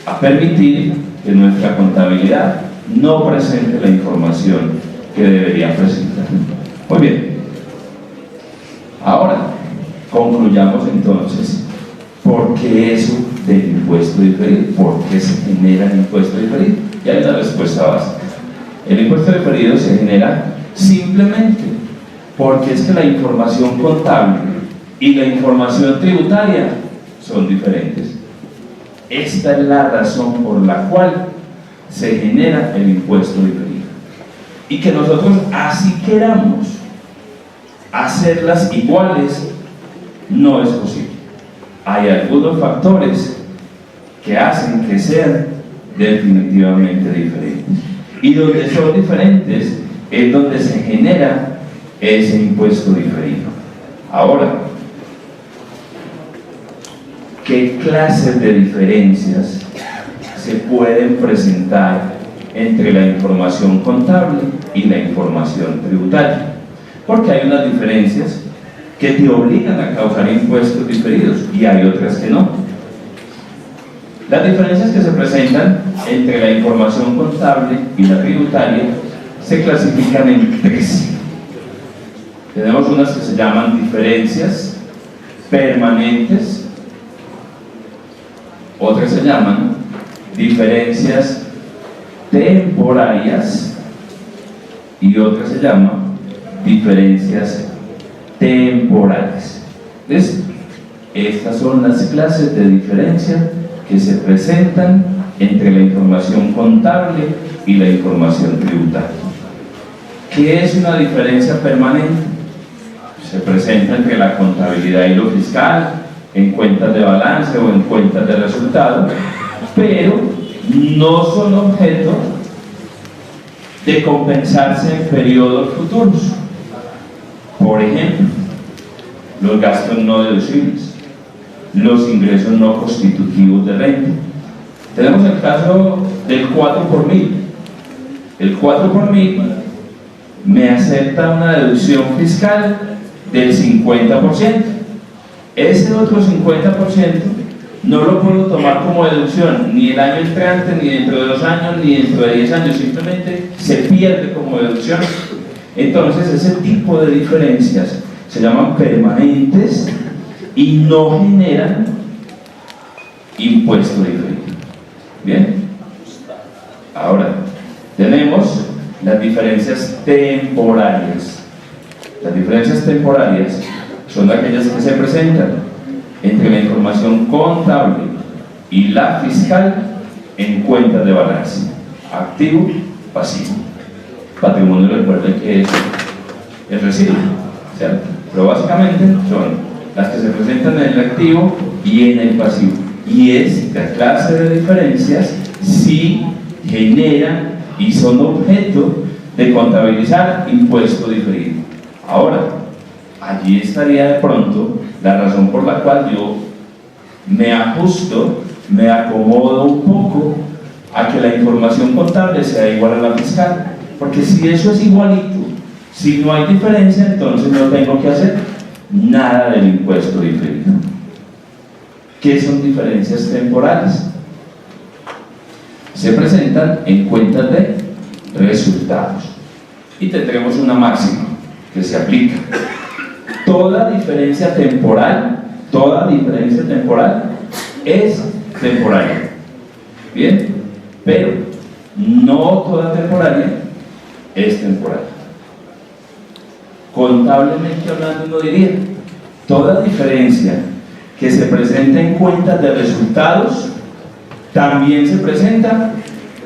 a permitir que nuestra contabilidad no presente la información que debería presentar. Muy bien, Ahora, concluyamos entonces, ¿por qué eso del impuesto diferido? ¿Por qué se genera el impuesto diferido? Y hay una respuesta básica. El impuesto diferido se genera simplemente porque es que la información contable y la información tributaria son diferentes. Esta es la razón por la cual se genera el impuesto diferido. Y que nosotros así queramos hacerlas iguales, no es posible. Hay algunos factores que hacen que sean definitivamente diferentes. Y donde son diferentes es donde se genera ese impuesto diferido. Ahora, ¿qué clases de diferencias se pueden presentar entre la información contable y la información tributaria? Porque hay unas diferencias que te obligan a causar impuestos diferidos y hay otras que no. Las diferencias que se presentan entre la información contable y la tributaria se clasifican en tres. Tenemos unas que se llaman diferencias permanentes, otras se llaman diferencias temporarias y otras se llaman diferencias temporales. ¿Ves? Estas son las clases de diferencia que se presentan entre la información contable y la información tributaria. ¿Qué es una diferencia permanente? Se presenta entre la contabilidad y lo fiscal, en cuentas de balance o en cuentas de resultados, pero no son objeto de compensarse en periodos futuros. Por ejemplo, los gastos no deducibles, los ingresos no constitutivos de renta. Tenemos el caso del 4 por mil. El 4 por mil me acepta una deducción fiscal del 50%. Ese otro 50% no lo puedo tomar como deducción ni el año entrante, ni dentro de 2 años, ni dentro de 10 años, simplemente se pierde como deducción. Entonces ese tipo de diferencias se llaman permanentes y no generan impuesto diferido. Bien, ahora tenemos las diferencias temporarias. Las diferencias temporarias son aquellas que se presentan entre la información contable y la fiscal en cuentas de balance, activo, pasivo. Patrimonio, recuerden que es el residuo, ¿cierto? Pero básicamente son las que se presentan en el activo y en el pasivo. Y esta clase de diferencias sí generan y son objeto de contabilizar impuesto diferido. Ahora, allí estaría de pronto la razón por la cual yo me ajusto, me acomodo un poco a que la información contable sea igual a la fiscal. Porque si eso es igualito, si no hay diferencia, entonces no tengo que hacer nada del impuesto diferido. ¿Qué son diferencias temporales? Se presentan en cuentas de resultados. Y tendremos una máxima que se aplica. Toda diferencia temporal es temporaria. Bien, pero no toda temporaria es temporal. Contablemente hablando, uno diría, toda diferencia que se presenta en cuentas de resultados también se presenta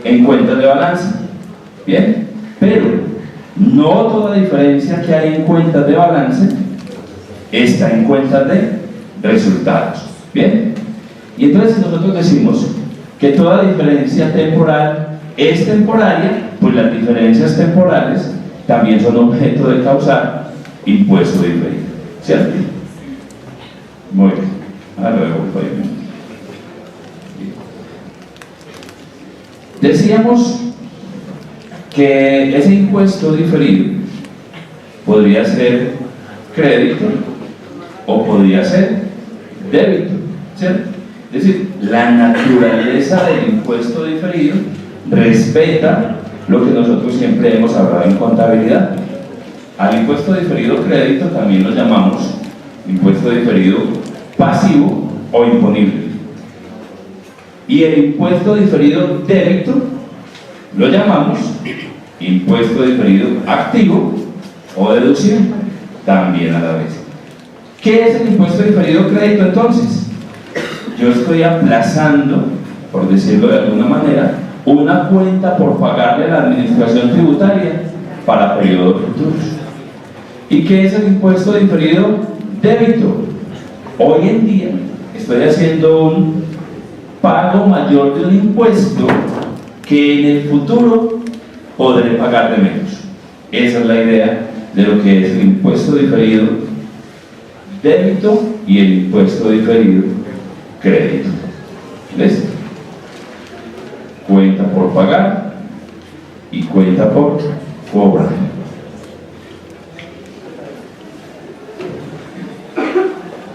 en cuentas de balance. Bien, pero no toda diferencia que hay en cuentas de balance está en cuentas de resultados. Bien, y entonces nosotros decimos que toda diferencia temporal es temporaria, pues las diferencias temporales también son objeto de causar impuesto diferido, ¿cierto? Muy bien. Luego, decíamos que ese impuesto diferido podría ser crédito o podría ser débito, ¿cierto? Es decir, la naturaleza del impuesto diferido respeta lo que nosotros siempre hemos hablado en contabilidad. Al impuesto diferido crédito también lo llamamos impuesto diferido pasivo o imponible. Y el impuesto diferido débito lo llamamos impuesto diferido activo o deducible, también a la vez. ¿Qué es el impuesto diferido crédito entonces? Yo estoy aplazando, por decirlo de alguna manera, una cuenta por pagarle a la administración tributaria para periodos futuros. ¿Y qué es el impuesto diferido débito? Hoy en día estoy haciendo un pago mayor de un impuesto que en el futuro podré pagar de menos. Esa es la idea de lo que es el impuesto diferido débito y el impuesto diferido crédito. ¿Listo? Cuenta por pagar y cuenta por cobrar.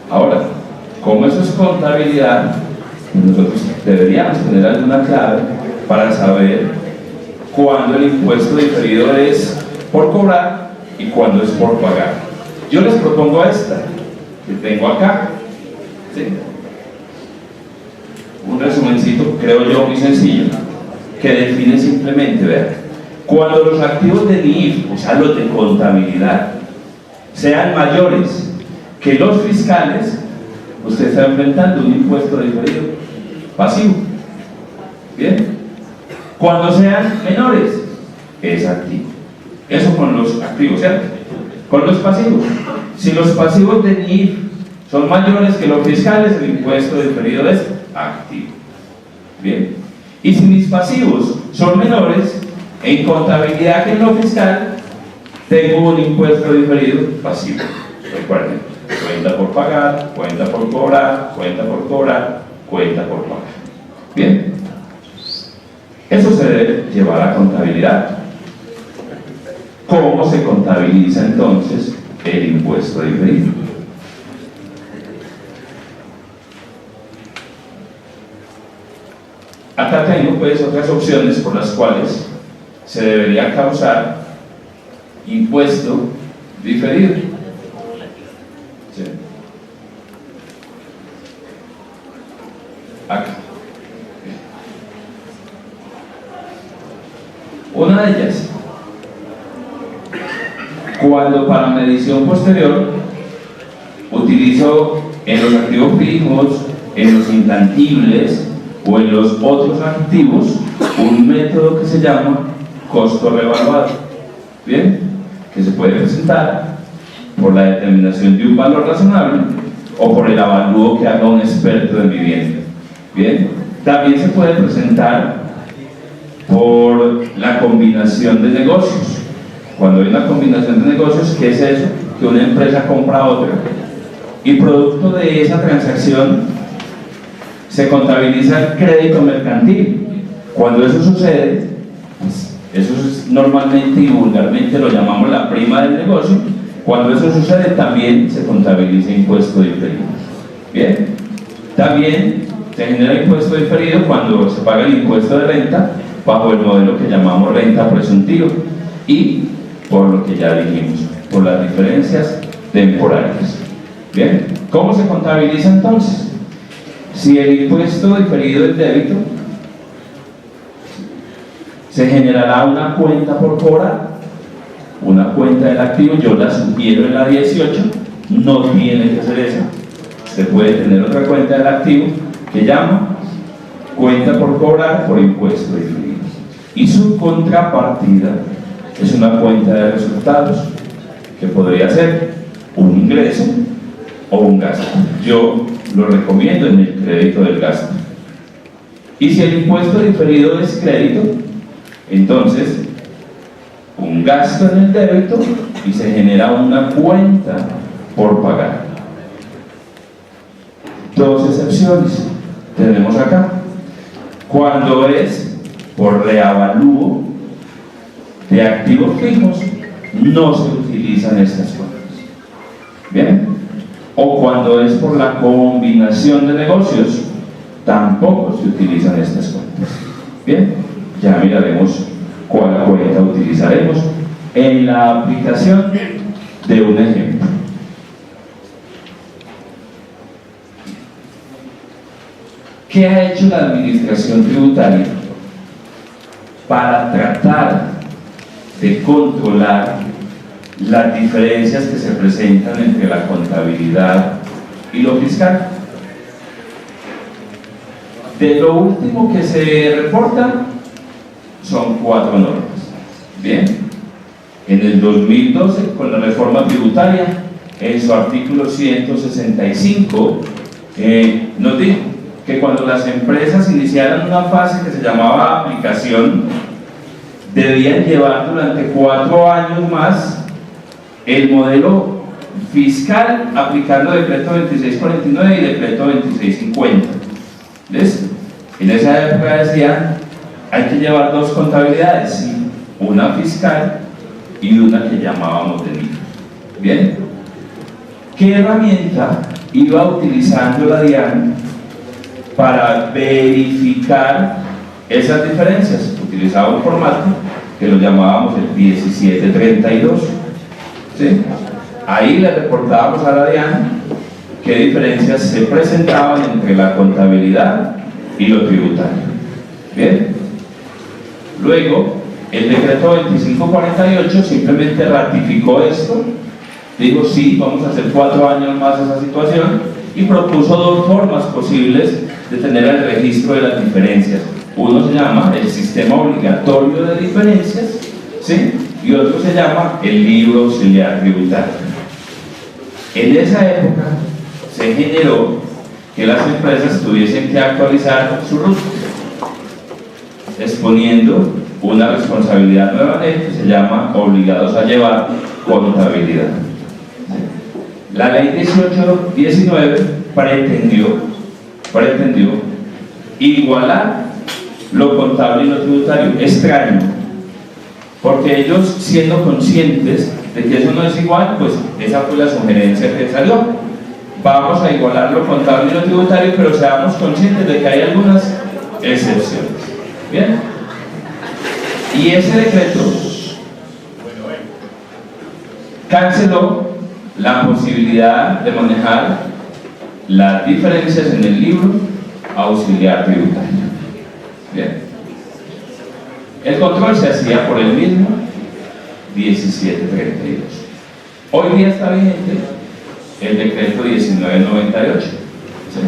Ahora, como eso es contabilidad, nosotros deberíamos tener alguna clave para saber cuándo el impuesto diferido es por cobrar y cuándo es por pagar. Yo les propongo esta que tengo acá, ¿sí? Un resumencito, creo yo, muy sencillo, que define simplemente, vean, cuando los activos de NIF, o sea, los de contabilidad, sean mayores que los fiscales, usted está enfrentando un impuesto diferido pasivo. ¿Bien? Cuando sean menores, es activo. Eso con los activos, ¿cierto? Con los pasivos. Si los pasivos de NIF son mayores que los fiscales, el impuesto diferido es activo. Bien. Y si mis pasivos son menores en contabilidad que en lo fiscal, tengo un impuesto diferido pasivo. Recuerden, cuenta por pagar, cuenta por cobrar, cuenta por cobrar, cuenta por pagar. Bien. Eso se debe llevar a contabilidad. ¿Cómo se contabiliza entonces el impuesto diferido? Acá tengo pues otras opciones por las cuales se debería causar impuesto diferido. ¿Sí? Acá. Una de ellas, cuando para medición posterior utilizo en los activos fijos, en los intangibles o en los otros activos un método que se llama costo revaluado. Bien, que se puede presentar por la determinación de un valor razonable o por el avalúo que haga un experto en vivienda. Bien, también se puede presentar por la combinación de negocios. Cuando hay una combinación de negocios, ¿qué es eso? Que una empresa compra a otra y producto de esa transacción se contabiliza el crédito mercantil. Cuando eso sucede, pues, eso es normalmente y vulgarmente lo llamamos la prima del negocio. Cuando eso sucede, también se contabiliza impuesto diferido. Bien, también se genera impuesto diferido cuando se paga el impuesto de renta bajo el modelo que llamamos renta presuntiva y por lo que ya dijimos, por las diferencias temporales. Bien, ¿cómo se contabiliza entonces? Si el impuesto diferido es débito, se generará una cuenta por cobrar, una cuenta del activo. Yo la sugiero en la 18, no tiene que ser esa. Usted puede tener otra cuenta del activo que llama cuenta por cobrar por impuesto diferido. Y su contrapartida es una cuenta de resultados que podría ser un ingreso o un gasto. Yo lo recomiendo en el crédito del gasto. Y si el impuesto diferido es crédito, entonces un gasto en el débito y se genera una cuenta por pagar. Dos excepciones tenemos acá. Cuando es por reavalúo de activos fijos, no se utilizan estas cuentas. Bien. O cuando es por la combinación de negocios, tampoco se utilizan estas cuentas. Bien, ya miraremos cuál cuenta utilizaremos en la aplicación de un ejemplo. ¿Qué ha hecho la administración tributaria para tratar de controlar las diferencias que se presentan entre la contabilidad y lo fiscal? De lo último que se reporta son 4 normas. Bien, en el 2012, con la reforma tributaria, en su artículo 165, nos dijo que cuando las empresas iniciaran una fase que se llamaba aplicación, debían llevar durante 4 años más el modelo fiscal aplicando decreto 2649 y decreto 2650. ¿Ves? En esa época decían, hay que llevar 2 contabilidades, ¿sí? Una fiscal y una que llamábamos de NIF. ¿Bien? ¿Qué herramienta iba utilizando la DIAN para verificar esas diferencias? Utilizaba un formato que lo llamábamos el 1732. ¿Sí? Ahí le reportábamos a la DIAN qué diferencias se presentaban entre la contabilidad y lo tributario. ¿Bien? Luego, el decreto 2548 simplemente ratificó esto, dijo sí, vamos a hacer 4 años más esa situación, y propuso 2 formas posibles de tener el registro de las diferencias. Uno se llama el sistema obligatorio de diferencias, ¿sí? Y otro se llama el libro auxiliar tributario. En esa época se generó que las empresas tuviesen que actualizar su ruta, exponiendo una responsabilidad nueva que se llama obligados a llevar contabilidad. La ley 1819 pretendió igualar lo contable y lo tributario. Extraño, porque ellos, siendo conscientes de que eso no es igual, pues esa fue la sugerencia que salió. Vamos a igualar lo contable y lo tributario, pero seamos conscientes de que hay algunas excepciones. ¿Bien? Y ese decreto canceló la posibilidad de manejar las diferencias en el libro auxiliar tributario. Bien. El control se hacía por el mismo 1732. Hoy día está vigente el decreto 1998, ¿sí?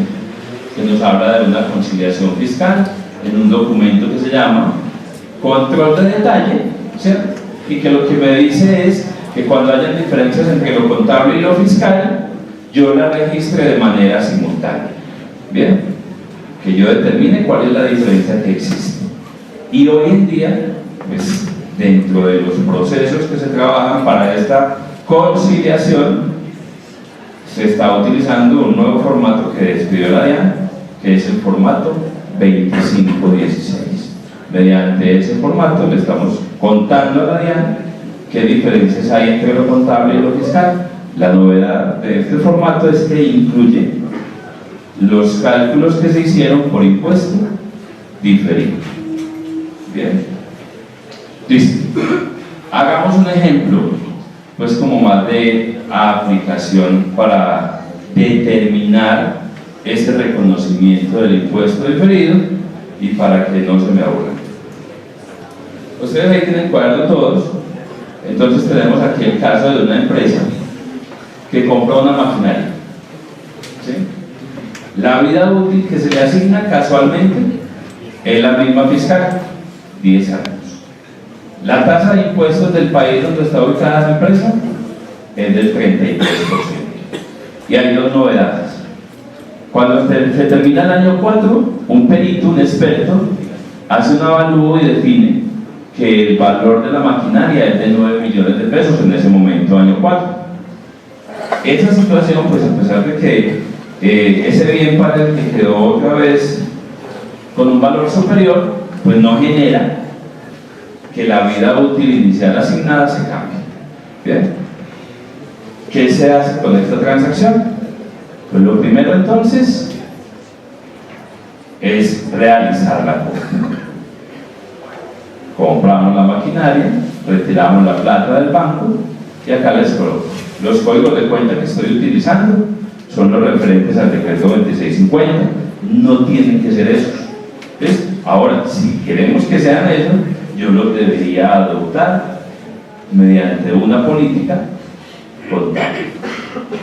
Que nos habla de una conciliación fiscal en un documento que se llama control de detalle, ¿cierto? Y que lo que me dice es que cuando hayan diferencias entre lo contable y lo fiscal, yo la registre de manera simultánea. Bien, que yo determine cuál es la diferencia que existe. Y hoy en día, pues, dentro de los procesos que se trabajan para esta conciliación, se está utilizando un nuevo formato que despidió la DIAN, que es el formato 2516. Mediante ese formato le estamos contando a la DIAN qué diferencias hay entre lo contable y lo fiscal. La novedad de este formato es que incluye los cálculos que se hicieron por impuesto diferido. Bien, listo. Hagamos un ejemplo, pues como más de aplicación para determinar ese reconocimiento del impuesto diferido y para que no se me aburran. Ustedes ahí tienen cuaderno todos. Entonces tenemos aquí el caso de una empresa que compra una maquinaria, ¿sí? La vida útil que se le asigna casualmente es la misma fiscal, 10 años. La tasa de impuestos del país donde está ubicada esa empresa es del 33%. Y hay 2 novedades. Cuando se termina el año 4, un perito, un experto, hace un avalúo y define que el valor de la maquinaria es de 9 millones de pesos en ese momento, año 4. Esa situación, pues a pesar de que ese bien para el que quedó otra vez con un valor superior, pues no genera que la vida útil inicial asignada se cambie. ¿Bien? ¿Qué se hace con esta transacción? Pues lo primero entonces es realizar la compra. Compramos la maquinaria, retiramos la plata del banco y acá les coloco. Los códigos de cuenta que estoy utilizando son los referentes al decreto 2650 no tienen que ser esos. ¿Ves? Ahora, si queremos que sean esos, yo los debería adoptar mediante una política contable.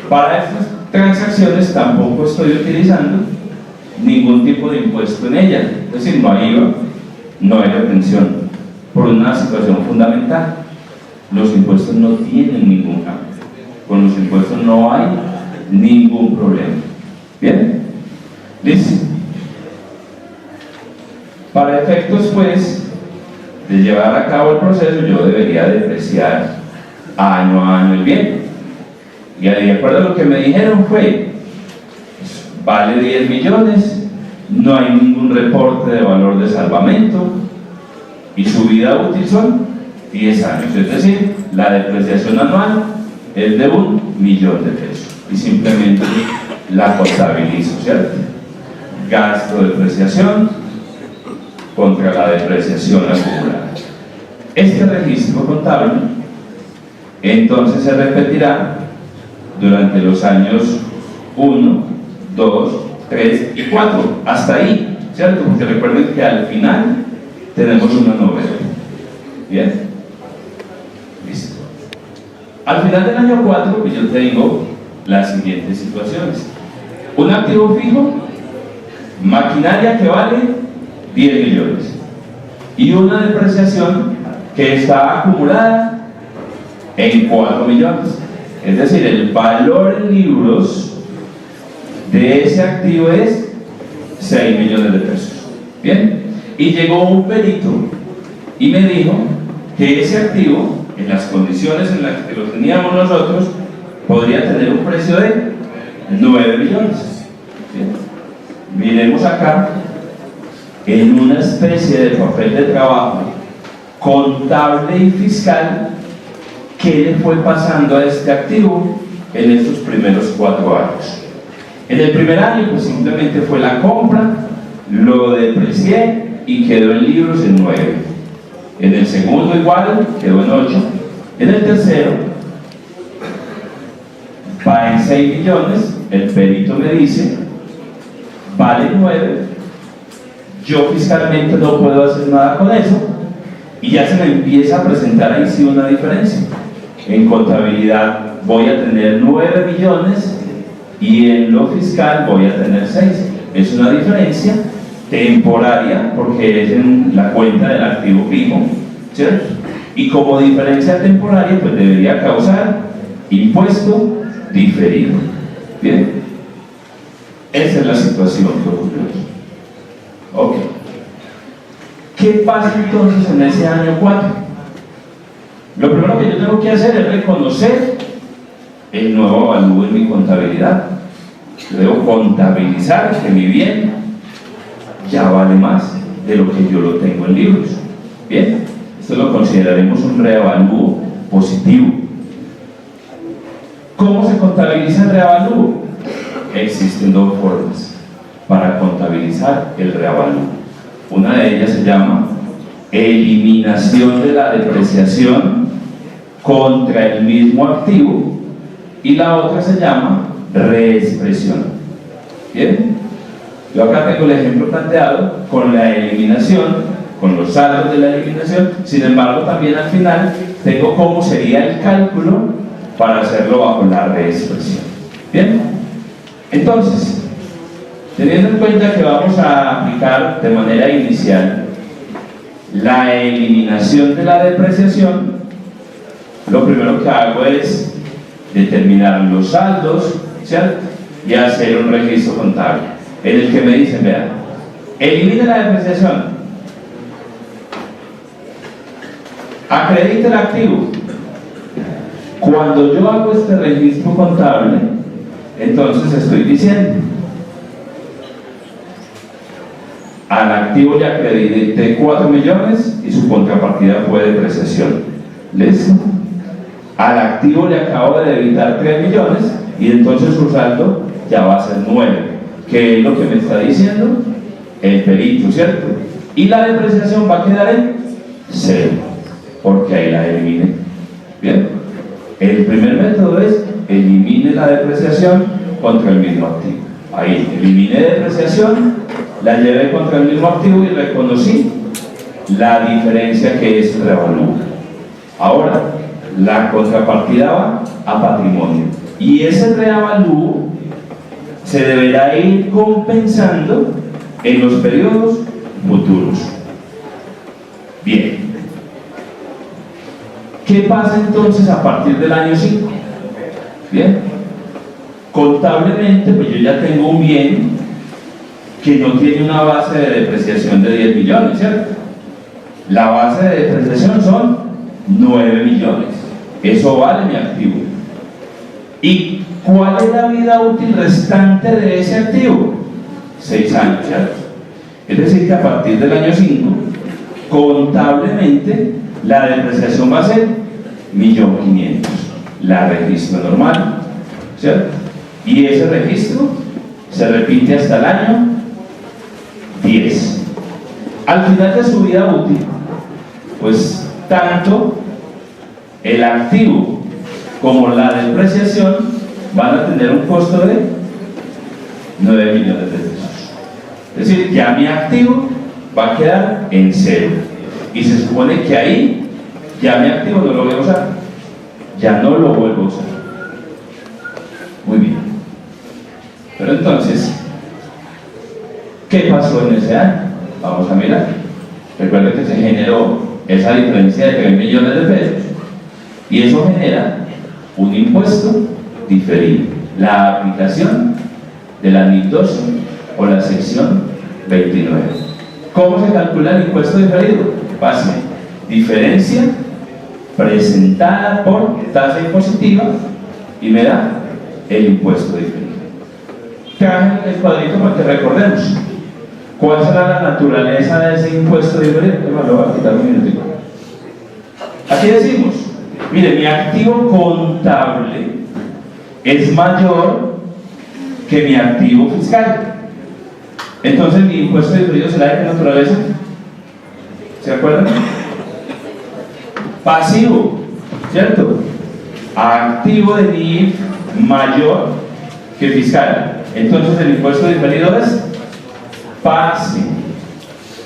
Para estas transacciones tampoco estoy utilizando ningún tipo de impuesto en ella, es decir, no hay IVA, no hay retención, por una situación fundamental: los impuestos no tienen ningún cambio, con los impuestos no hay ningún problema. ¿Bien? ¿Listo? Para efectos, pues, de llevar a cabo el proceso, yo debería depreciar año a año el bien. Y de acuerdo a lo que me dijeron fue, pues, vale 10 millones, no hay ningún reporte de valor de salvamento y su vida útil son 10 años. Es decir, la depreciación anual es de 1 millón de pesos. Y simplemente la contabilizo, ¿cierto? Gasto de depreciación contra la depreciación acumulada. Este registro contable entonces se repetirá durante los años 1, 2, 3 y 4, hasta ahí, ¿cierto? Porque recuerden que al final tenemos una novela. ¿Bien? Listo. Al final del año 4, pues yo tengo las siguientes situaciones: un activo fijo, maquinaria que vale 10 millones y una depreciación que está acumulada en 4 millones. Es decir, el valor en libros de ese activo es 6 millones de pesos. ¿Bien? Y llegó un perito y me dijo que ese activo, en las condiciones en las que lo teníamos nosotros, podría tener un precio de 9 millones. ¿Bien? Miremos acá, en una especie de papel de trabajo contable y fiscal, ¿qué le fue pasando a este activo en estos primeros 4 años? En el primer año, pues simplemente fue la compra, lo deprecié y quedó en libros en 9. En el segundo igual, quedó en 8. En el tercero, va en 6 millones, el perito me dice, vale 9, yo fiscalmente no puedo hacer nada con eso, y ya se me empieza a presentar ahí sí una diferencia. En contabilidad voy a tener 9 millones y en lo fiscal voy a tener 6. Es una diferencia temporaria porque es en la cuenta del activo fijo, ¿cierto? Y como diferencia temporaria, pues debería causar impuesto diferido. Bien, esa es la situación que ocurrió aquí. Ok. ¿Qué pasa entonces en ese año 4? Lo primero que yo tengo que hacer es reconocer el nuevo avalúo en mi contabilidad. Debo contabilizar que mi bien ya vale más de lo que yo lo tengo en libros. Bien, esto lo consideraremos un reavalúo positivo. ¿Cómo se contabiliza el reavalúo? Existen 2 formas para contabilizar el reavalúo. Una de ellas se llama eliminación de la depreciación contra el mismo activo y la otra se llama reexpresión. ¿Bien? Yo acá tengo el ejemplo planteado con la eliminación, con los saldos de la eliminación. Sin embargo, también al final tengo cómo sería el cálculo para hacerlo bajo la reexpresión. ¿Bien? Entonces, teniendo en cuenta que vamos a aplicar de manera inicial la eliminación de la depreciación, lo primero que hago es determinar los saldos, ¿cierto? Y hacer un registro contable en el que me dicen, vean, elimine la depreciación, acredite el activo. Cuando yo hago este registro contable, entonces estoy diciendo, al activo le acredité 4 millones y su contrapartida fue depreciación. ¿Listo? Al activo le acabo de debitar 3 millones y entonces su saldo ya va a ser 9, que es lo que me está diciendo el perito, ¿cierto? Y la depreciación va a quedar en 0, porque ahí la eliminé. Bien, el primer método es elimine la depreciación contra el mismo activo. Ahí eliminé depreciación, la llevé contra el mismo activo y reconocí la diferencia que es el reavalúo. Ahora, la contrapartida va a patrimonio. Y ese reavalúo se deberá ir compensando en los periodos futuros. Bien. ¿Qué pasa entonces a partir del año 5? Bien. Contablemente, pues yo ya tengo un bien que no tiene una base de depreciación de 10 millones, ¿cierto? La base de depreciación son 9 millones. Eso vale mi activo. ¿Y cuál es la vida útil restante de ese activo? 6 años, ¿cierto? Es decir, que a partir del año 5, contablemente, la depreciación va a ser 1.500.000. La registro normal, ¿cierto? Y ese registro se repite hasta el año 10. Al final de su vida útil, pues tanto el activo como la depreciación van a tener un costo de 9 millones de pesos. Es decir, ya mi activo va a quedar en cero. Y se supone que ahí ya mi activo no lo voy a usar. Ya no lo vuelvo a usar. Muy bien. Pero entonces, ¿qué pasó en ese año? Vamos a mirar. Recuerden que se generó esa diferencia de 3 millones de pesos y eso genera un impuesto diferido. La aplicación de la NIF 12 o la sección 29. ¿Cómo se calcula el impuesto diferido? Fácil. Diferencia presentada por tasa impositiva y me da el impuesto diferido. Traje el cuadrito para que recordemos cuál será la naturaleza de ese impuesto diferido. Lo voy a quitar un minutito. Aquí decimos, mire, mi activo contable es mayor que mi activo fiscal. Entonces mi impuesto diferido será de qué naturaleza. ¿Se acuerdan? Pasivo, ¿cierto? Activo de NIF mayor que fiscal. Entonces el impuesto diferido es pasivo,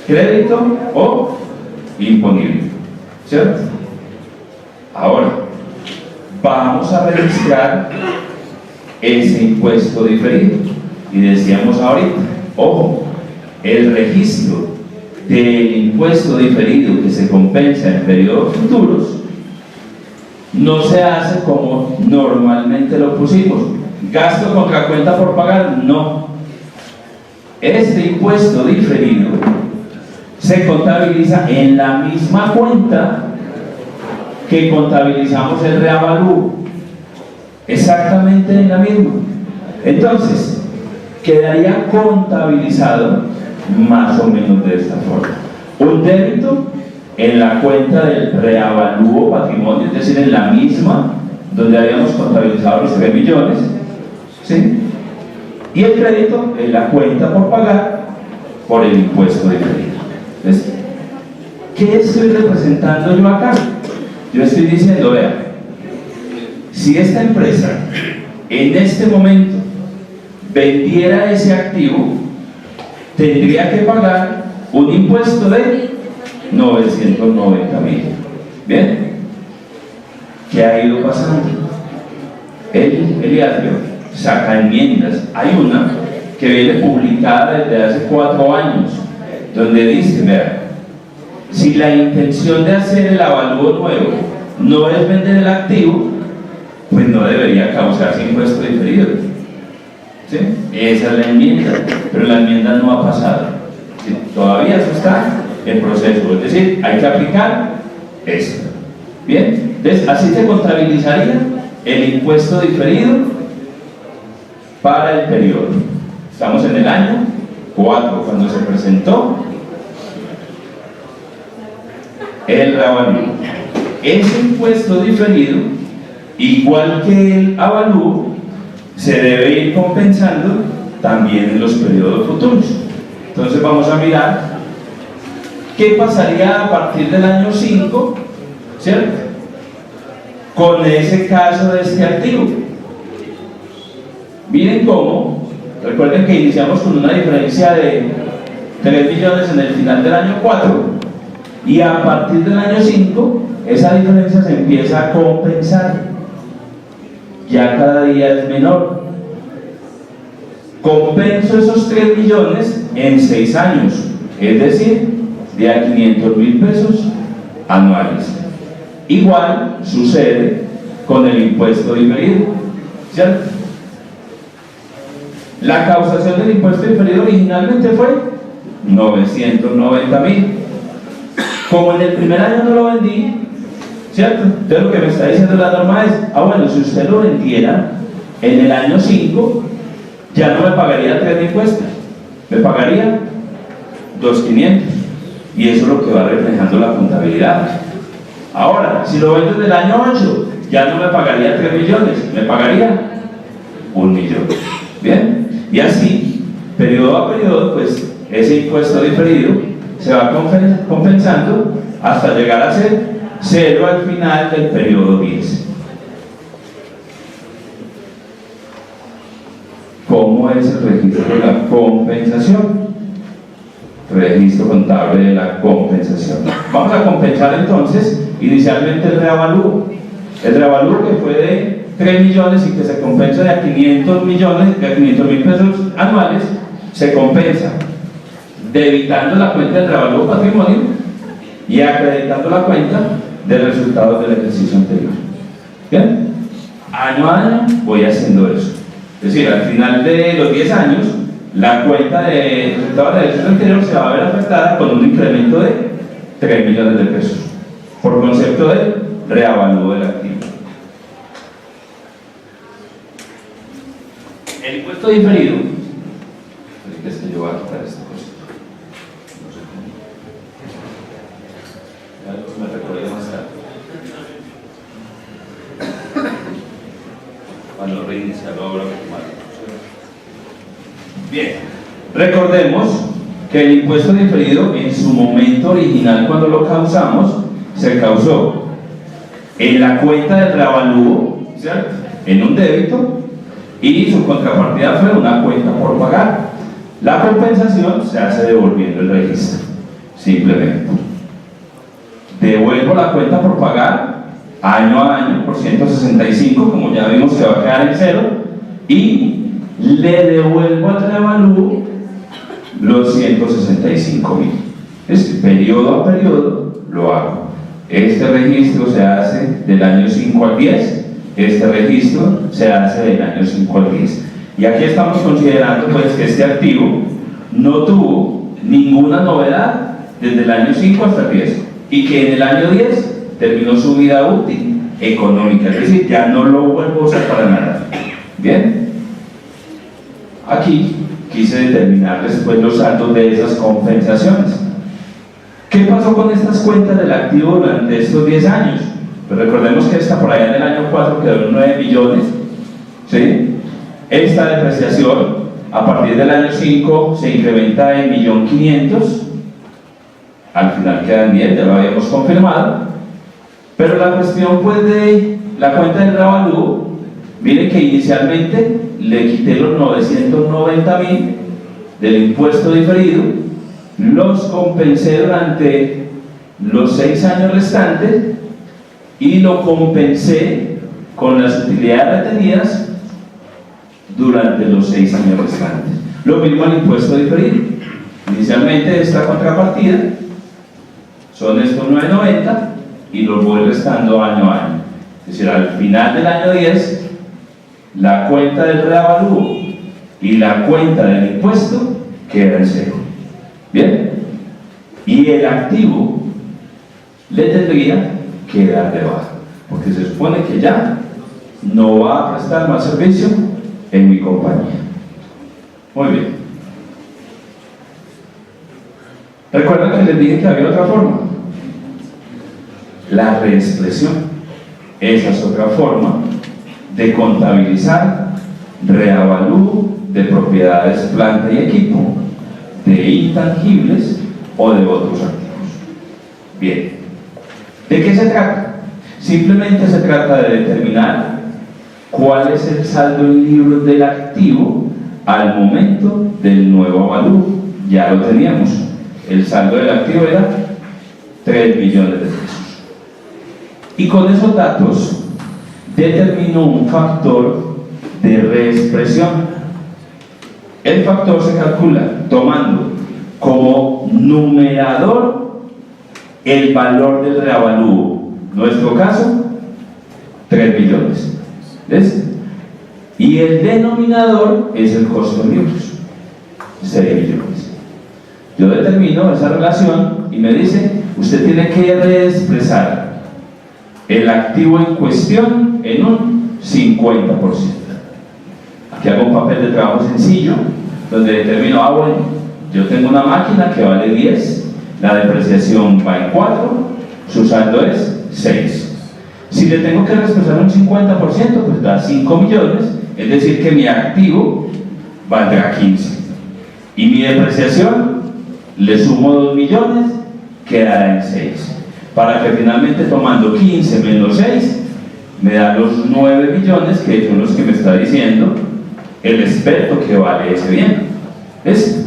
crédito o imponible, ¿cierto? Ahora vamos a registrar ese impuesto diferido y decíamos ahorita, ojo, el registro del impuesto diferido que se compensa en periodos futuros no se hace como normalmente lo pusimos, gasto contra cuenta por pagar. No, este impuesto diferido se contabiliza en la misma cuenta que contabilizamos el reavalúo, exactamente en la misma. Entonces quedaría contabilizado más o menos de esta forma: un débito en la cuenta del reavalúo patrimonio, es decir, en la misma donde habíamos contabilizado los 3 millones, ¿sí? Y el crédito en la cuenta por pagar por el impuesto diferido. Entonces, ¿qué estoy representando yo acá? Yo estoy diciendo, vean, si esta empresa en este momento vendiera ese activo, tendría que pagar un impuesto de 990.000. ¿Bien? ¿Qué ha ido pasando? El IASBEO saca enmiendas. Hay una que viene publicada desde hace 4 años, donde dice, vean, si la intención de hacer el avalúo nuevo no es vender el activo, pues no debería causarse impuesto diferido. ¿Sí? Esa es la enmienda, pero la enmienda no ha pasado. ¿Sí? Todavía eso está en proceso, es decir, hay que aplicar esto. Bien, entonces así se contabilizaría el impuesto diferido para el periodo. Estamos en el año 4, cuando se presentó el reavalúo. Ese impuesto diferido, igual que el avalúo, se debe ir compensando también en los periodos futuros. Entonces vamos a mirar qué pasaría a partir del año 5, ¿cierto?, con ese caso de este activo. Miren cómo Recuerden que iniciamos con una diferencia de 3 millones en el final del año 4 y a partir del año 5 esa diferencia se empieza a compensar, ya cada día es menor. Compenso esos 3 millones en 6 años, es decir, de a 500.000 pesos anuales. Igual sucede con el impuesto diferido, ¿cierto? La causación del impuesto diferido originalmente fue 990.000. Como en el primer año no lo vendí, ¿cierto? Entonces lo que me está diciendo la norma es, bueno, si usted lo vendiera en el año 5, ya no me pagaría 3 de impuestos, me pagaría 2.500. Y eso es lo que va reflejando la contabilidad. Ahora, si lo vendo en el año 8, ya no me pagaría 3 millones, me pagaría 1 millón. ¿Bien? Y así, periodo a periodo, pues ese impuesto diferido se va compensando hasta llegar a ser 0 al final del periodo 10. ¿Cómo es el registro de la compensación? Registro contable de la compensación. Vamos a compensar entonces inicialmente el reavalúo. El reavalúo que fue de 3 millones y que se compensa de a 500 millones, de a 500.000 pesos anuales, se compensa debitando la cuenta del reavalúo patrimonio y acreditando la cuenta de resultados del ejercicio anterior. ¿Bien? Año a año voy haciendo eso. Es decir, al final de los 10 años, la cuenta de resultados del ejercicio anterior se va a ver afectada con un incremento de 3 millones de pesos por concepto de reavalúo del activo. El impuesto diferido, es que yo voy a quitar esta cosa. No sé cómo. Ya me recuerdo más tarde. Cuando reiniciarlo ahora. Bien, recordemos que el impuesto diferido en su momento original cuando lo causamos, se causó en la cuenta del reavalúo, ¿cierto? En un débito, y su contrapartida fue una cuenta por pagar. La compensación se hace devolviendo el registro, simplemente. Devuelvo la cuenta por pagar año a año por 165, como ya vimos que va a quedar en 0, y le devuelvo al reavalúo los 165.000. Periodo a periodo lo hago. Este registro se hace del año 5 al 10, este registro se hace del año 5 al 10. Y aquí estamos considerando pues que este activo no tuvo ninguna novedad desde el año 5 hasta el 10 y que en el año 10 terminó su vida útil económica, es decir, ya no lo vuelvo a usar para nada. Bien, aquí quise determinar después los saldos de esas compensaciones. ¿Qué pasó con estas cuentas del activo durante estos 10 años? Pues recordemos que esta por allá en el año 4 quedó en 9 millones, ¿sí? Esta depreciación a partir del año 5 se incrementa en 1.500.000, al final quedan 10, ya lo habíamos confirmado, pero la cuestión pues de la cuenta del reavalúo, miren que inicialmente le quité los 990.000 del impuesto diferido, los compensé durante los 6 años restantes y lo compensé con las utilidades retenidas durante los 6 años restantes. Lo mismo el impuesto diferido. Inicialmente esta contrapartida son estos 990 y los voy restando año a año. Es decir, al final del año 10, la cuenta del reavalúo y la cuenta del impuesto quedan en 0. ¿Bien? Y el activo le tendría que dar de baja, porque se supone que ya no va a prestar más servicio en mi compañía. Muy bien. Recuerden que les dije que había otra forma, la reexpresión. Esa es otra forma de contabilizar reavalúo de propiedades, planta y equipo, de intangibles o de otros activos. Bien, ¿de qué se trata? Simplemente se trata de determinar cuál es el saldo en libros del activo al momento del nuevo avalúo. Ya lo teníamos. El saldo del activo era 3 millones de pesos. Y con esos datos determinó un factor de reexpresión. El factor se calcula tomando como numerador el valor del reavalúo. Nuestro caso, 3 millones. ¿Ves? Y el denominador es el costo de libros, 6 millones. Yo determino esa relación y me dice, usted tiene que reexpresar el activo en cuestión en un 50%. Aquí hago un papel de trabajo sencillo, donde determino, bueno, yo tengo una máquina que vale 10, la depreciación va en 4, su saldo es 6. Si le tengo que reexpresar un 50%, pues da 5 millones, es decir que mi activo valdrá 15. Y mi depreciación, le sumo 2 millones, quedará en 6. Para que finalmente tomando 15 menos 6, me da los 9 millones, que son los que me está diciendo el experto que vale ese bien. ¿Ves?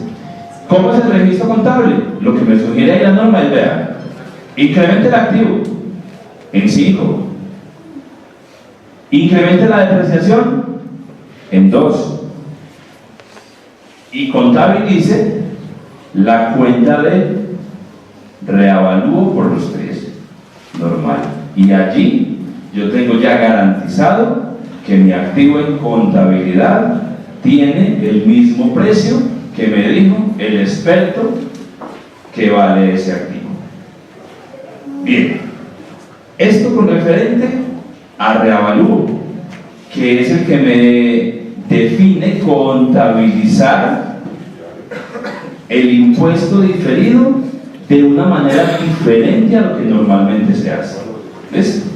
¿Cómo es el registro contable? Lo que me sugiere ahí la norma es, vean, incremente el activo en 5, incremente la depreciación en 2 y contabilice la cuenta de reavalúo por los 3, normal. Y allí yo tengo ya garantizado que mi activo en contabilidad tiene el mismo precio que me dijo el experto que vale ese activo. Bien, esto con referente a reavalúo, que es el que me define contabilizar el impuesto diferido de una manera diferente a lo que normalmente se hace. ¿Ves?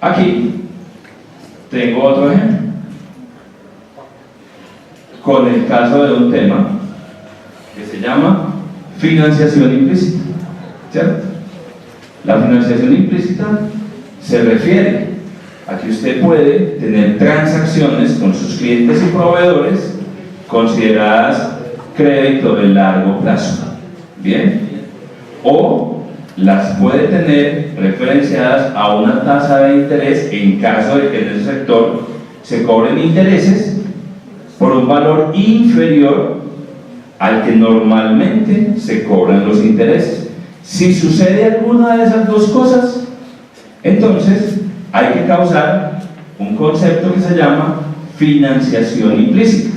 Aquí tengo otro ejemplo con el caso de un tema que se llama financiación implícita, ¿cierto? La financiación implícita se refiere a que usted puede tener transacciones con sus clientes y proveedores consideradas crédito de largo plazo, ¿bien? O las puede tener referenciadas a una tasa de interés en caso de que en ese sector se cobren intereses por un valor inferior al que normalmente se cobran los intereses. Si sucede alguna de esas dos cosas, entonces hay que causar un concepto que se llama financiación implícita.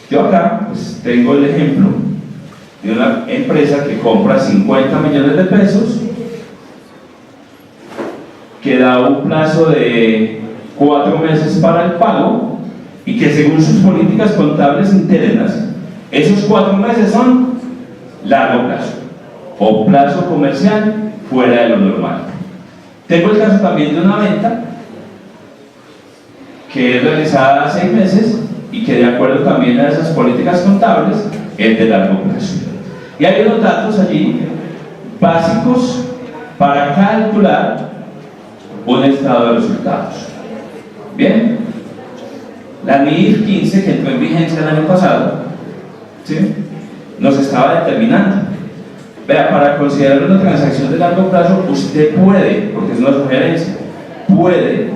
Yo acá pues, tengo el ejemplo de una empresa que compra 50 millones de pesos, que da un plazo de 4 meses para el pago y que según sus políticas contables internas, esos 4 meses son largo plazo o plazo comercial fuera de lo normal. Tengo el caso también de una venta que es realizada a 6 meses y que de acuerdo también a esas políticas contables es de largo plazo. Y hay unos datos allí básicos para calcular un estado de resultados. Bien, la NIF 15 que entró en vigencia el año pasado, ¿sí?, nos estaba determinando. Vea, para considerar una transacción de largo plazo, usted puede, porque es una sugerencia, puede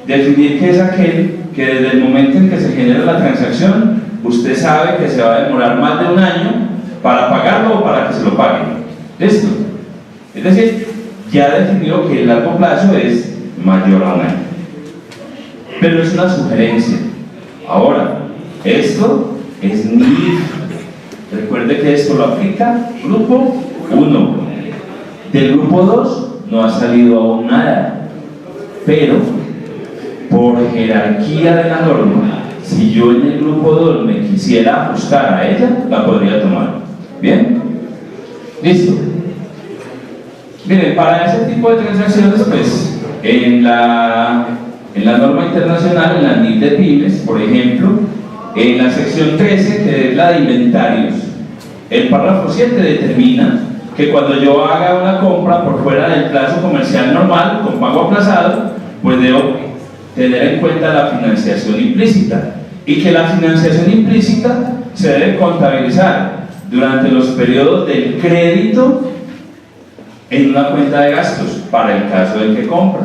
definir que es aquel que desde el momento en que se genera la transacción, usted sabe que se va a demorar más de un año para pagarlo o para que se lo paguen. ¿Listo? Es decir, ya definió que el largo plazo es mayor a un año. Pero es una sugerencia. Ahora, esto es NIF. Recuerde que esto lo aplica grupo 1. Del grupo 2 no ha salido aún nada. Pero, por jerarquía de la norma, si yo en el grupo 2 me quisiera ajustar a ella, la podría tomar. ¿Bien? Listo. Miren, para ese tipo de transacciones, pues, en la norma internacional, en la NIF de pymes, por ejemplo, en la sección 13, que es la de inventarios, el párrafo 7 determina que cuando yo haga una compra por fuera del plazo comercial normal, con pago aplazado, pues debo tener en cuenta la financiación implícita. y que la financiación implícita se debe contabilizar durante los periodos del crédito en una cuenta de gastos, para el caso del que compra.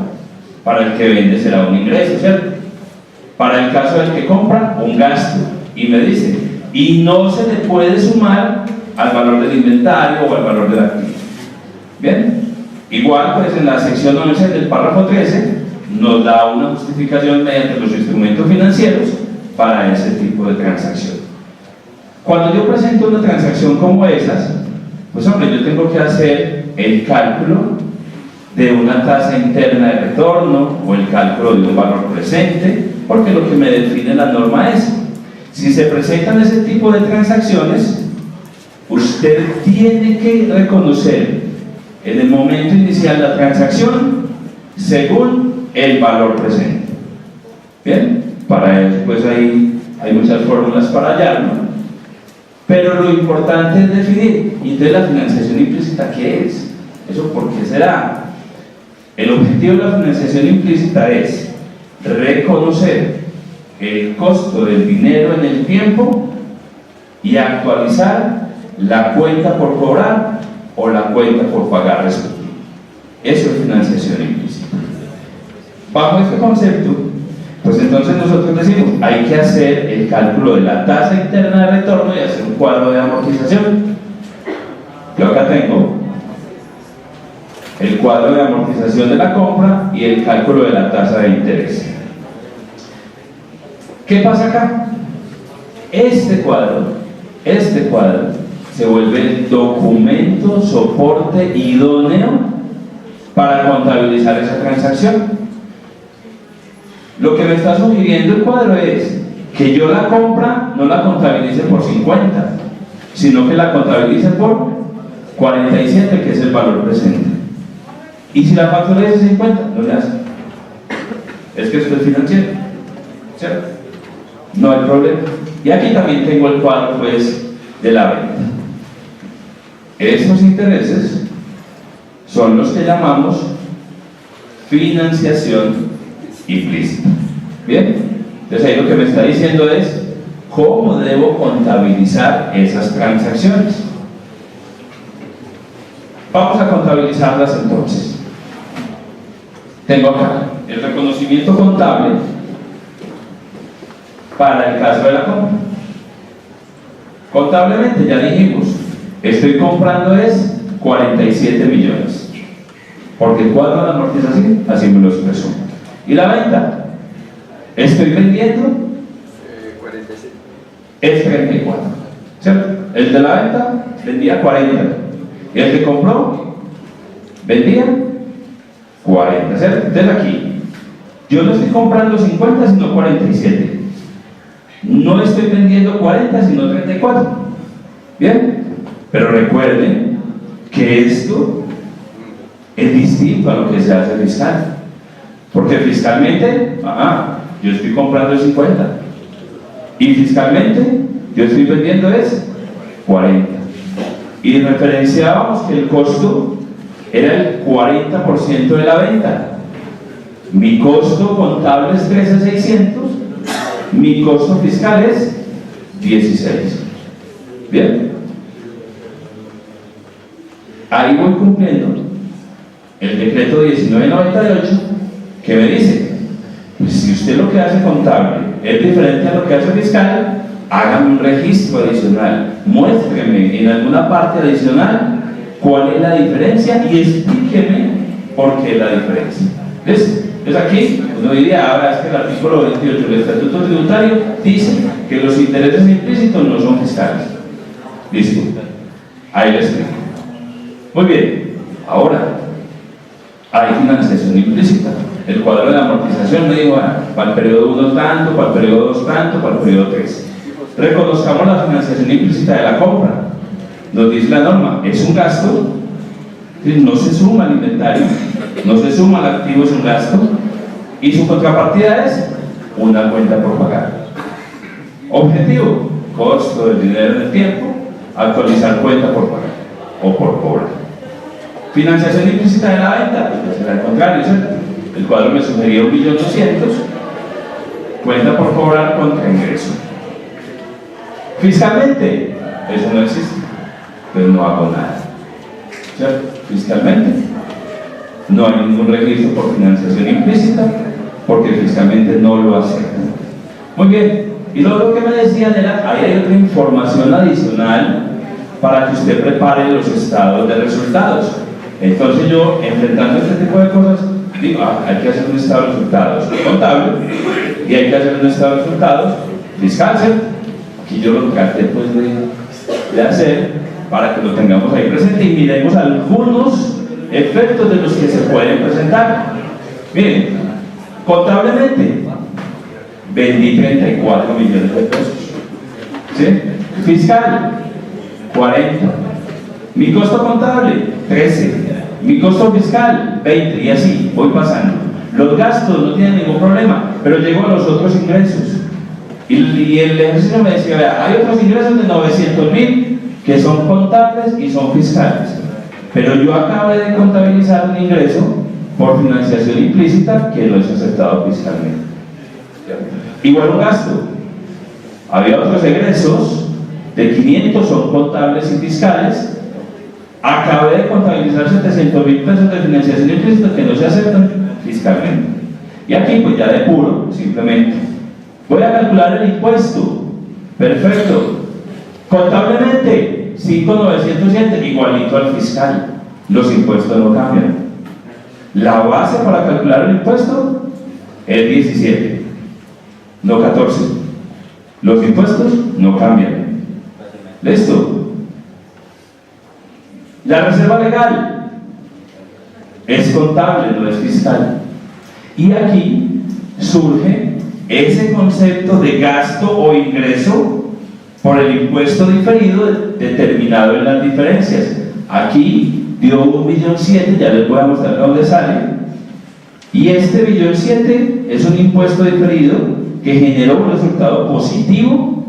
Para el que vende será un ingreso, ¿cierto? Para el caso del que compra, un gasto. Y me dice, y no se le puede sumar al valor del inventario o al valor del activo. ¿Bien? Igual, pues en la sección 11 del párrafo 13 nos da una justificación mediante los instrumentos financieros para ese tipo de transacción. Cuando yo presento una transacción como esas, pues hombre, yo tengo que hacer el cálculo de una tasa interna de retorno o el cálculo de un valor presente, porque lo que me define la norma es, si se presentan ese tipo de transacciones, usted tiene que reconocer en el momento inicial de la transacción según el valor presente. Bien, para eso pues hay muchas fórmulas para hallarlo, pero lo importante es definir. Y entonces la financiación implícita, ¿qué es? ¿Eso por qué será? El objetivo de la financiación implícita es reconocer el costo del dinero en el tiempo y actualizar la cuenta por cobrar o la cuenta por pagar respectiva. Eso es financiación implícita. Bajo este concepto, pues entonces nosotros decimos, hay que hacer el cálculo de la tasa interna de retorno y hacer un cuadro de amortización. Yo acá tengo el cuadro de amortización de la compra y el cálculo de la tasa de interés. ¿Qué pasa acá? Este cuadro se vuelve el documento soporte idóneo para contabilizar esa transacción. Lo que me está sugiriendo el cuadro es que yo la compra no la contabilice por 50, sino que la contabilice por 47, que es el valor presente. Y si la factura es de 50, no le hace. Es que esto es financiero, ¿cierto? No hay problema. Y aquí también tengo el cuadro, pues, de la venta. Estos intereses son los que llamamos financiación implícita. Bien, entonces ahí lo que me está diciendo es cómo debo contabilizar esas transacciones. Vamos a contabilizarlas entonces. Tengo acá el reconocimiento contable para el caso de la compra. Contablemente ya dijimos, estoy comprando es 47 millones, porque el cuadro de la amortización así me lo expresó. ¿Y la venta? Estoy vendiendo 47. Es 34, ¿cierto? El de la venta vendía 40 y el que compró vendía 40, ¿cierto? Entonces aquí yo no estoy comprando 50 sino 47, no estoy vendiendo 40 sino 34. Bien, pero recuerden que esto es distinto a lo que se hace fiscal, porque fiscalmente yo estoy comprando 50 y fiscalmente yo estoy vendiendo es 40, y referenciábamos que el costo era el 40% de la venta. Mi costo contable es 13.600, mi costo fiscal es 16. Bien, ahí voy cumpliendo el decreto 1998 que me dice, pues si usted lo que hace contable es diferente a lo que hace fiscal, hágame un registro adicional, muéstreme en alguna parte adicional cuál es la diferencia y explíqueme por qué la diferencia. ¿Ves? Entonces aquí uno diría, ahora es que el artículo 28 del Estatuto Tributario dice que los intereses implícitos no son fiscales. Listo, ahí les explico. Muy bien, ahora hay financiación implícita. El cuadro de amortización me dijo, para el periodo 1 tanto, para el periodo 2 tanto, para el periodo 3. Reconozcamos la financiación implícita de la compra. Nos dice la norma, es un gasto, no se suma al inventario, no se suma al activo, es un gasto, y su contrapartida es una cuenta por pagar. Objetivo, costo del dinero en el tiempo, actualizar cuenta por pagar o por cobrar. Financiación implícita de la venta, pues será al contrario, ¿cierto? El cuadro me sugería 1.200.000, cuenta por cobrar contra ingreso. Fiscalmente, eso no existe, pero no hago nada. ¿Cierto? Fiscalmente, no hay ningún registro por financiación implícita, porque fiscalmente no lo aceptan. Muy bien, y lo otro que me decían era, ahí hay otra información adicional para que usted prepare los estados de resultados. Entonces yo, enfrentando este tipo de cosas, digo, hay que hacer un estado de resultados contable y hay que hacer un estado de resultados fiscal, ¿cierto? Aquí yo lo traté pues de hacer para que lo tengamos ahí presente y miremos algunos efectos de los que se pueden presentar. Miren, contablemente vendí 34 millones de pesos, ¿sí? Fiscal, 40. Mi costo contable, 13. Mi costo fiscal, 20. Y así, voy pasando. Los gastos no tienen ningún problema, pero llego a los otros ingresos. Y el ejercicio me decía, vea, hay otros ingresos de 900.000 que son contables y son fiscales. Pero yo acabé de contabilizar un ingreso por financiación implícita que no es aceptado fiscalmente. Igual un gasto. Había otros egresos de 500 son contables y fiscales. Acabé de contabilizar 700.000 pesos de financiación implícita que no se aceptan fiscalmente. Y aquí pues ya de puro, simplemente voy a calcular el impuesto. Perfecto. Contablemente 5.907 igualito al fiscal. Los impuestos no cambian. La base para calcular el impuesto es 17, no 14. Los impuestos no cambian. ¿Listo? La reserva legal es contable, no es fiscal. Y aquí surge ese concepto de gasto o ingreso por el impuesto diferido determinado en las diferencias. Aquí dio 1.700.000, ya les voy a mostrar dónde sale. Y este 1.700.000 es un impuesto diferido que generó un resultado positivo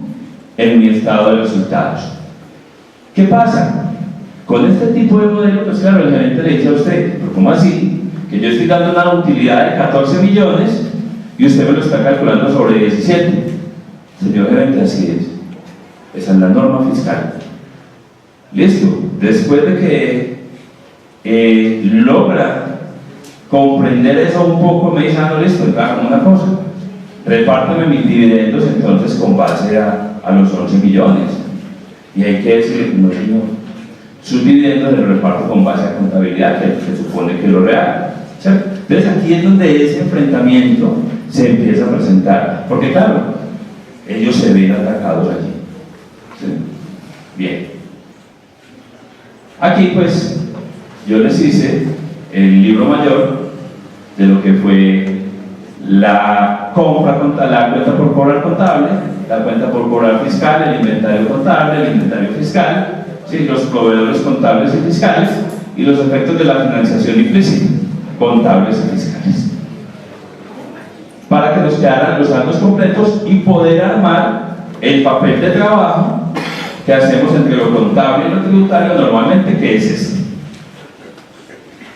en mi estado de resultados. ¿Qué pasa? Con este tipo de modelo, pues claro, el gerente le dice a usted, ¿pero cómo así? Que yo estoy dando una utilidad de 14 millones y usted me lo está calculando sobre 17. Señor gerente, así es. Esa es la norma fiscal. Listo. Después de que logra comprender eso un poco, me dice, no, listo, hagamos una cosa. Repártame mis dividendos entonces con base a los 11 millones. Y hay que decir, no, señor, sus dividendos se reparto con base a contabilidad, que se supone que es lo real. ¿Cierto? Entonces aquí es donde ese enfrentamiento se empieza a presentar, porque claro, ellos se ven atacados allí. ¿Sí? Bien. Aquí pues yo les hice el libro mayor de lo que fue la compra, la cuenta por cobrar contable, la cuenta por cobrar fiscal, el inventario contable, el inventario fiscal, ¿sí? Los proveedores contables y fiscales y los efectos de la financiación implícita, contables y fiscales, para que nos quedaran los datos completos y poder armar el papel de trabajo que hacemos entre lo contable y lo tributario normalmente, que es este.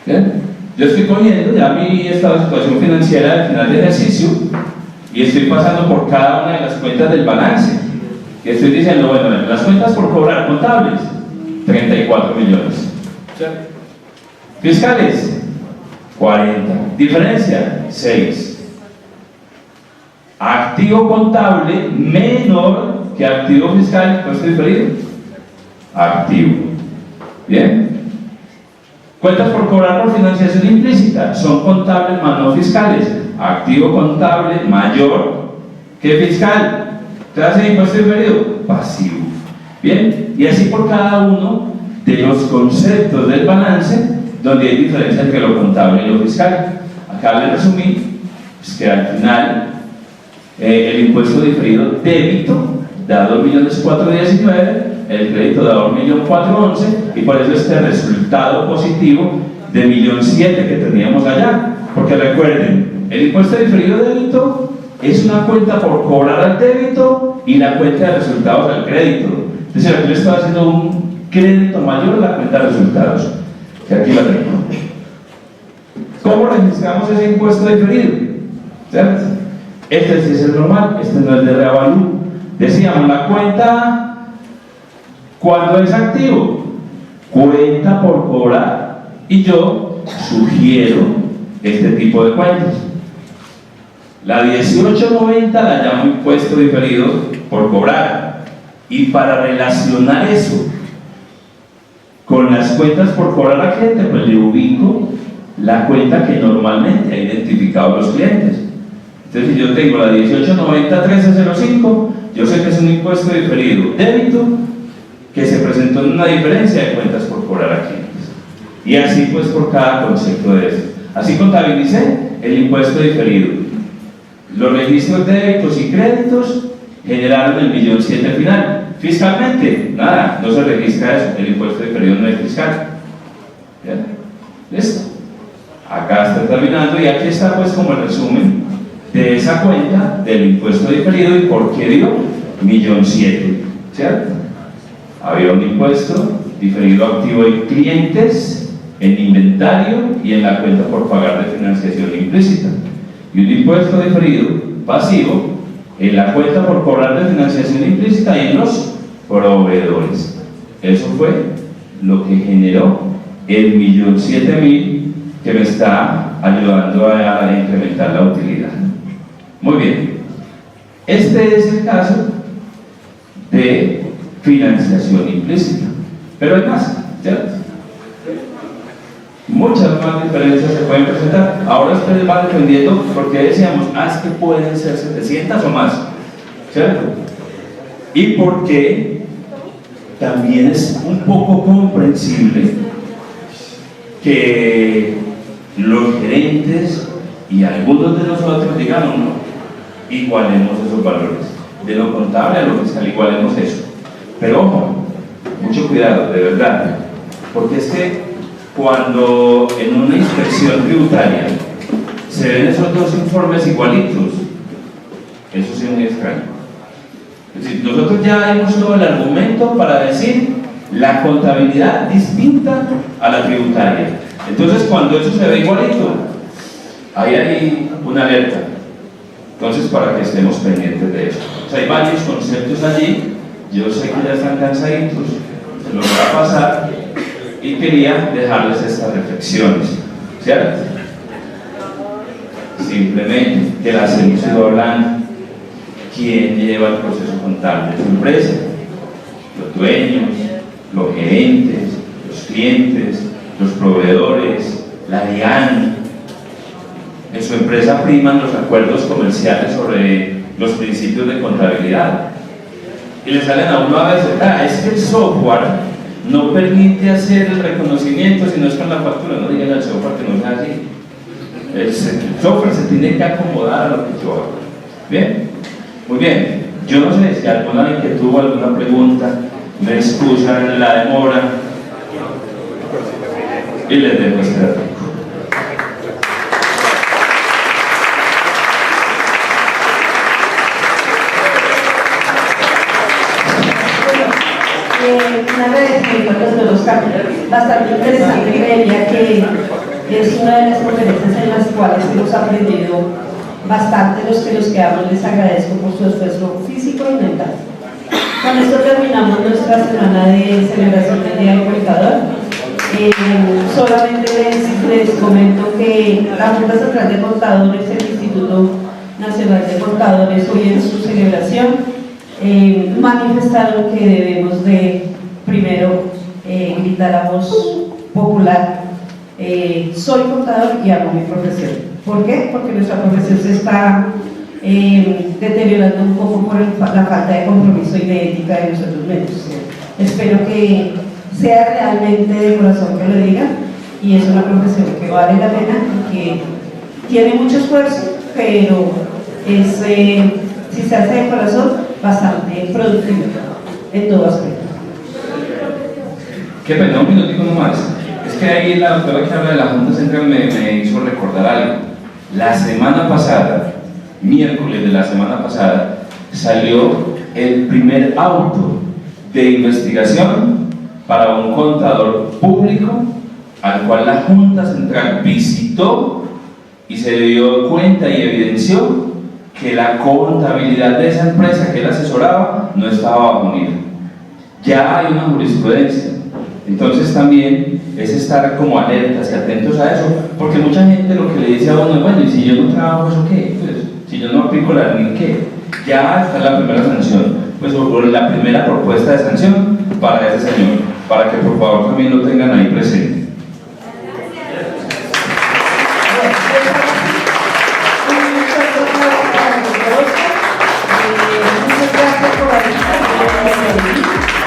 ¿Bien? Yo estoy cogiendo ya mi estado de situación financiera al final del ejercicio y estoy pasando por cada una de las cuentas del balance y estoy diciendo, bueno, las cuentas por cobrar contables, 34 millones. Fiscales, 40. Diferencia, 6. Activo contable menor que activo fiscal, impuesto diferido. Activo. Bien. Cuentas por cobrar por financiación implícita son contables más no fiscales. Activo contable mayor que fiscal. ¿Te hace impuesto diferido? Pasivo. Bien. Y así por cada uno de los conceptos del balance donde hay diferencia entre lo contable y lo fiscal. Acá les resumí pues, que al final el impuesto diferido débito da 2.419.000, el crédito da 1.411.000 y por eso este resultado positivo de 1.700.000 que teníamos allá. Porque recuerden, el impuesto diferido débito es una cuenta por cobrar al débito y la cuenta de resultados al crédito. Es decir, aquí le estoy haciendo un crédito mayor a la cuenta de resultados, que aquí la tengo. ¿Cómo registramos ese impuesto diferido? ¿Cierto? Este sí es el normal, este no es de reavalú. Decíamos, la cuenta, ¿cuándo es activo? Cuenta por cobrar. Y yo sugiero este tipo de cuentas. La 1890 la llamo impuesto diferido por cobrar. Y para relacionar eso con las cuentas por cobrar al cliente, pues le ubico la cuenta que normalmente ha identificado los clientes. Entonces, si yo tengo la 1890-1305, yo sé que es un impuesto diferido débito que se presentó en una diferencia de cuentas por cobrar a clientes. Y así pues por cada concepto de eso. Así contabilicé el impuesto diferido. Los registros de débitos y créditos generaron el 1.007.000 final. Fiscalmente, nada, no se registra eso, el impuesto diferido no es fiscal. ¿Bien? ¿Listo? Acá está terminando y aquí está pues como el resumen de esa cuenta del impuesto diferido y por qué dio 1.007.000, ¿cierto? Había un impuesto diferido activo en clientes, en inventario y en la cuenta por pagar de financiación implícita, y un impuesto diferido pasivo en la cuenta por cobrar de financiación implícita y en los proveedores. Eso fue lo que generó el 1.007.000 que me está ayudando a incrementar la utilidad. Muy bien, este es el caso de financiación implícita, pero hay más, ¿cierto? Muchas más diferencias se pueden presentar. Ahora ustedes van dependiendo, porque decíamos, es que pueden ser 700 o más, ¿cierto? Y porque también es un poco comprensible que los gerentes y algunos de nosotros digan, no, igualemos esos valores. De lo contable a lo fiscal, igualemos eso. Pero ojo, mucho cuidado, de verdad, porque es que cuando en una inspección tributaria se ven esos dos informes igualitos, eso sí es muy extraño. Es decir, nosotros ya hemos todo el argumento para decir la contabilidad distinta a la tributaria. Entonces, cuando eso se ve igualito, ahí hay una alerta. Entonces, para que estemos pendientes de eso. O sea, hay varios conceptos allí. Yo sé que ya están cansaditos, se los voy a pasar y quería dejarles estas reflexiones, ¿cierto? Simplemente que las hemos ido hablando. ¿Quién lleva el proceso contable de su empresa? Los dueños, los gerentes, los clientes, los proveedores, la DIAN. En su empresa priman los acuerdos comerciales sobre los principios de contabilidad. Y le salen a uno a veces, es que el software no permite hacer el reconocimiento si no es con la factura. No digan al software que no sea así. El software se tiene que acomodar a lo que yo hago. Bien, muy bien. Yo no sé si alguna inquietud o alguna pregunta, me excusan la demora y les dejo este dato. Un agradecimiento al doctor Oscar, bastante interesante, creería que es una de las conferencias en las cuales hemos aprendido bastante. Los que nos quedamos les agradezco por su esfuerzo físico y mental. Con esto terminamos nuestra semana de celebración del Día del Contador. Solamente les comento que la Junta Central de Contadores, el Instituto Nacional de Contadores, hoy en su celebración manifestaron que debemos de primero gritar a voz popular: soy contador y amo mi profesión. ¿Por qué? Porque nuestra profesión se está deteriorando un poco por la falta de compromiso y de ética de nosotros mismos. Espero que sea realmente de corazón que lo digan, y es una profesión que vale la pena y que tiene mucho esfuerzo, pero es, si se hace de corazón, bastante productivo en todo aspecto. Qué pena, un minutico nomás. Es que ahí la doctora que habla de la Junta Central me hizo recordar algo. La semana pasada, miércoles de la semana pasada, salió el primer auto de investigación para un contador público al cual la Junta Central visitó y se dio cuenta y evidenció que la contabilidad de esa empresa que él asesoraba no estaba bajo NIF. Ya hay una jurisprudencia. Entonces también es estar como alertas y atentos a eso, porque mucha gente lo que le dice a uno, bueno, y si yo no trabajo, ¿eso qué? Pues, si yo no aplico la NIF, ¿qué? Ya está la primera sanción, pues o la primera propuesta de sanción para ese señor, para que por favor también lo tengan ahí presente. Muchas gracias por la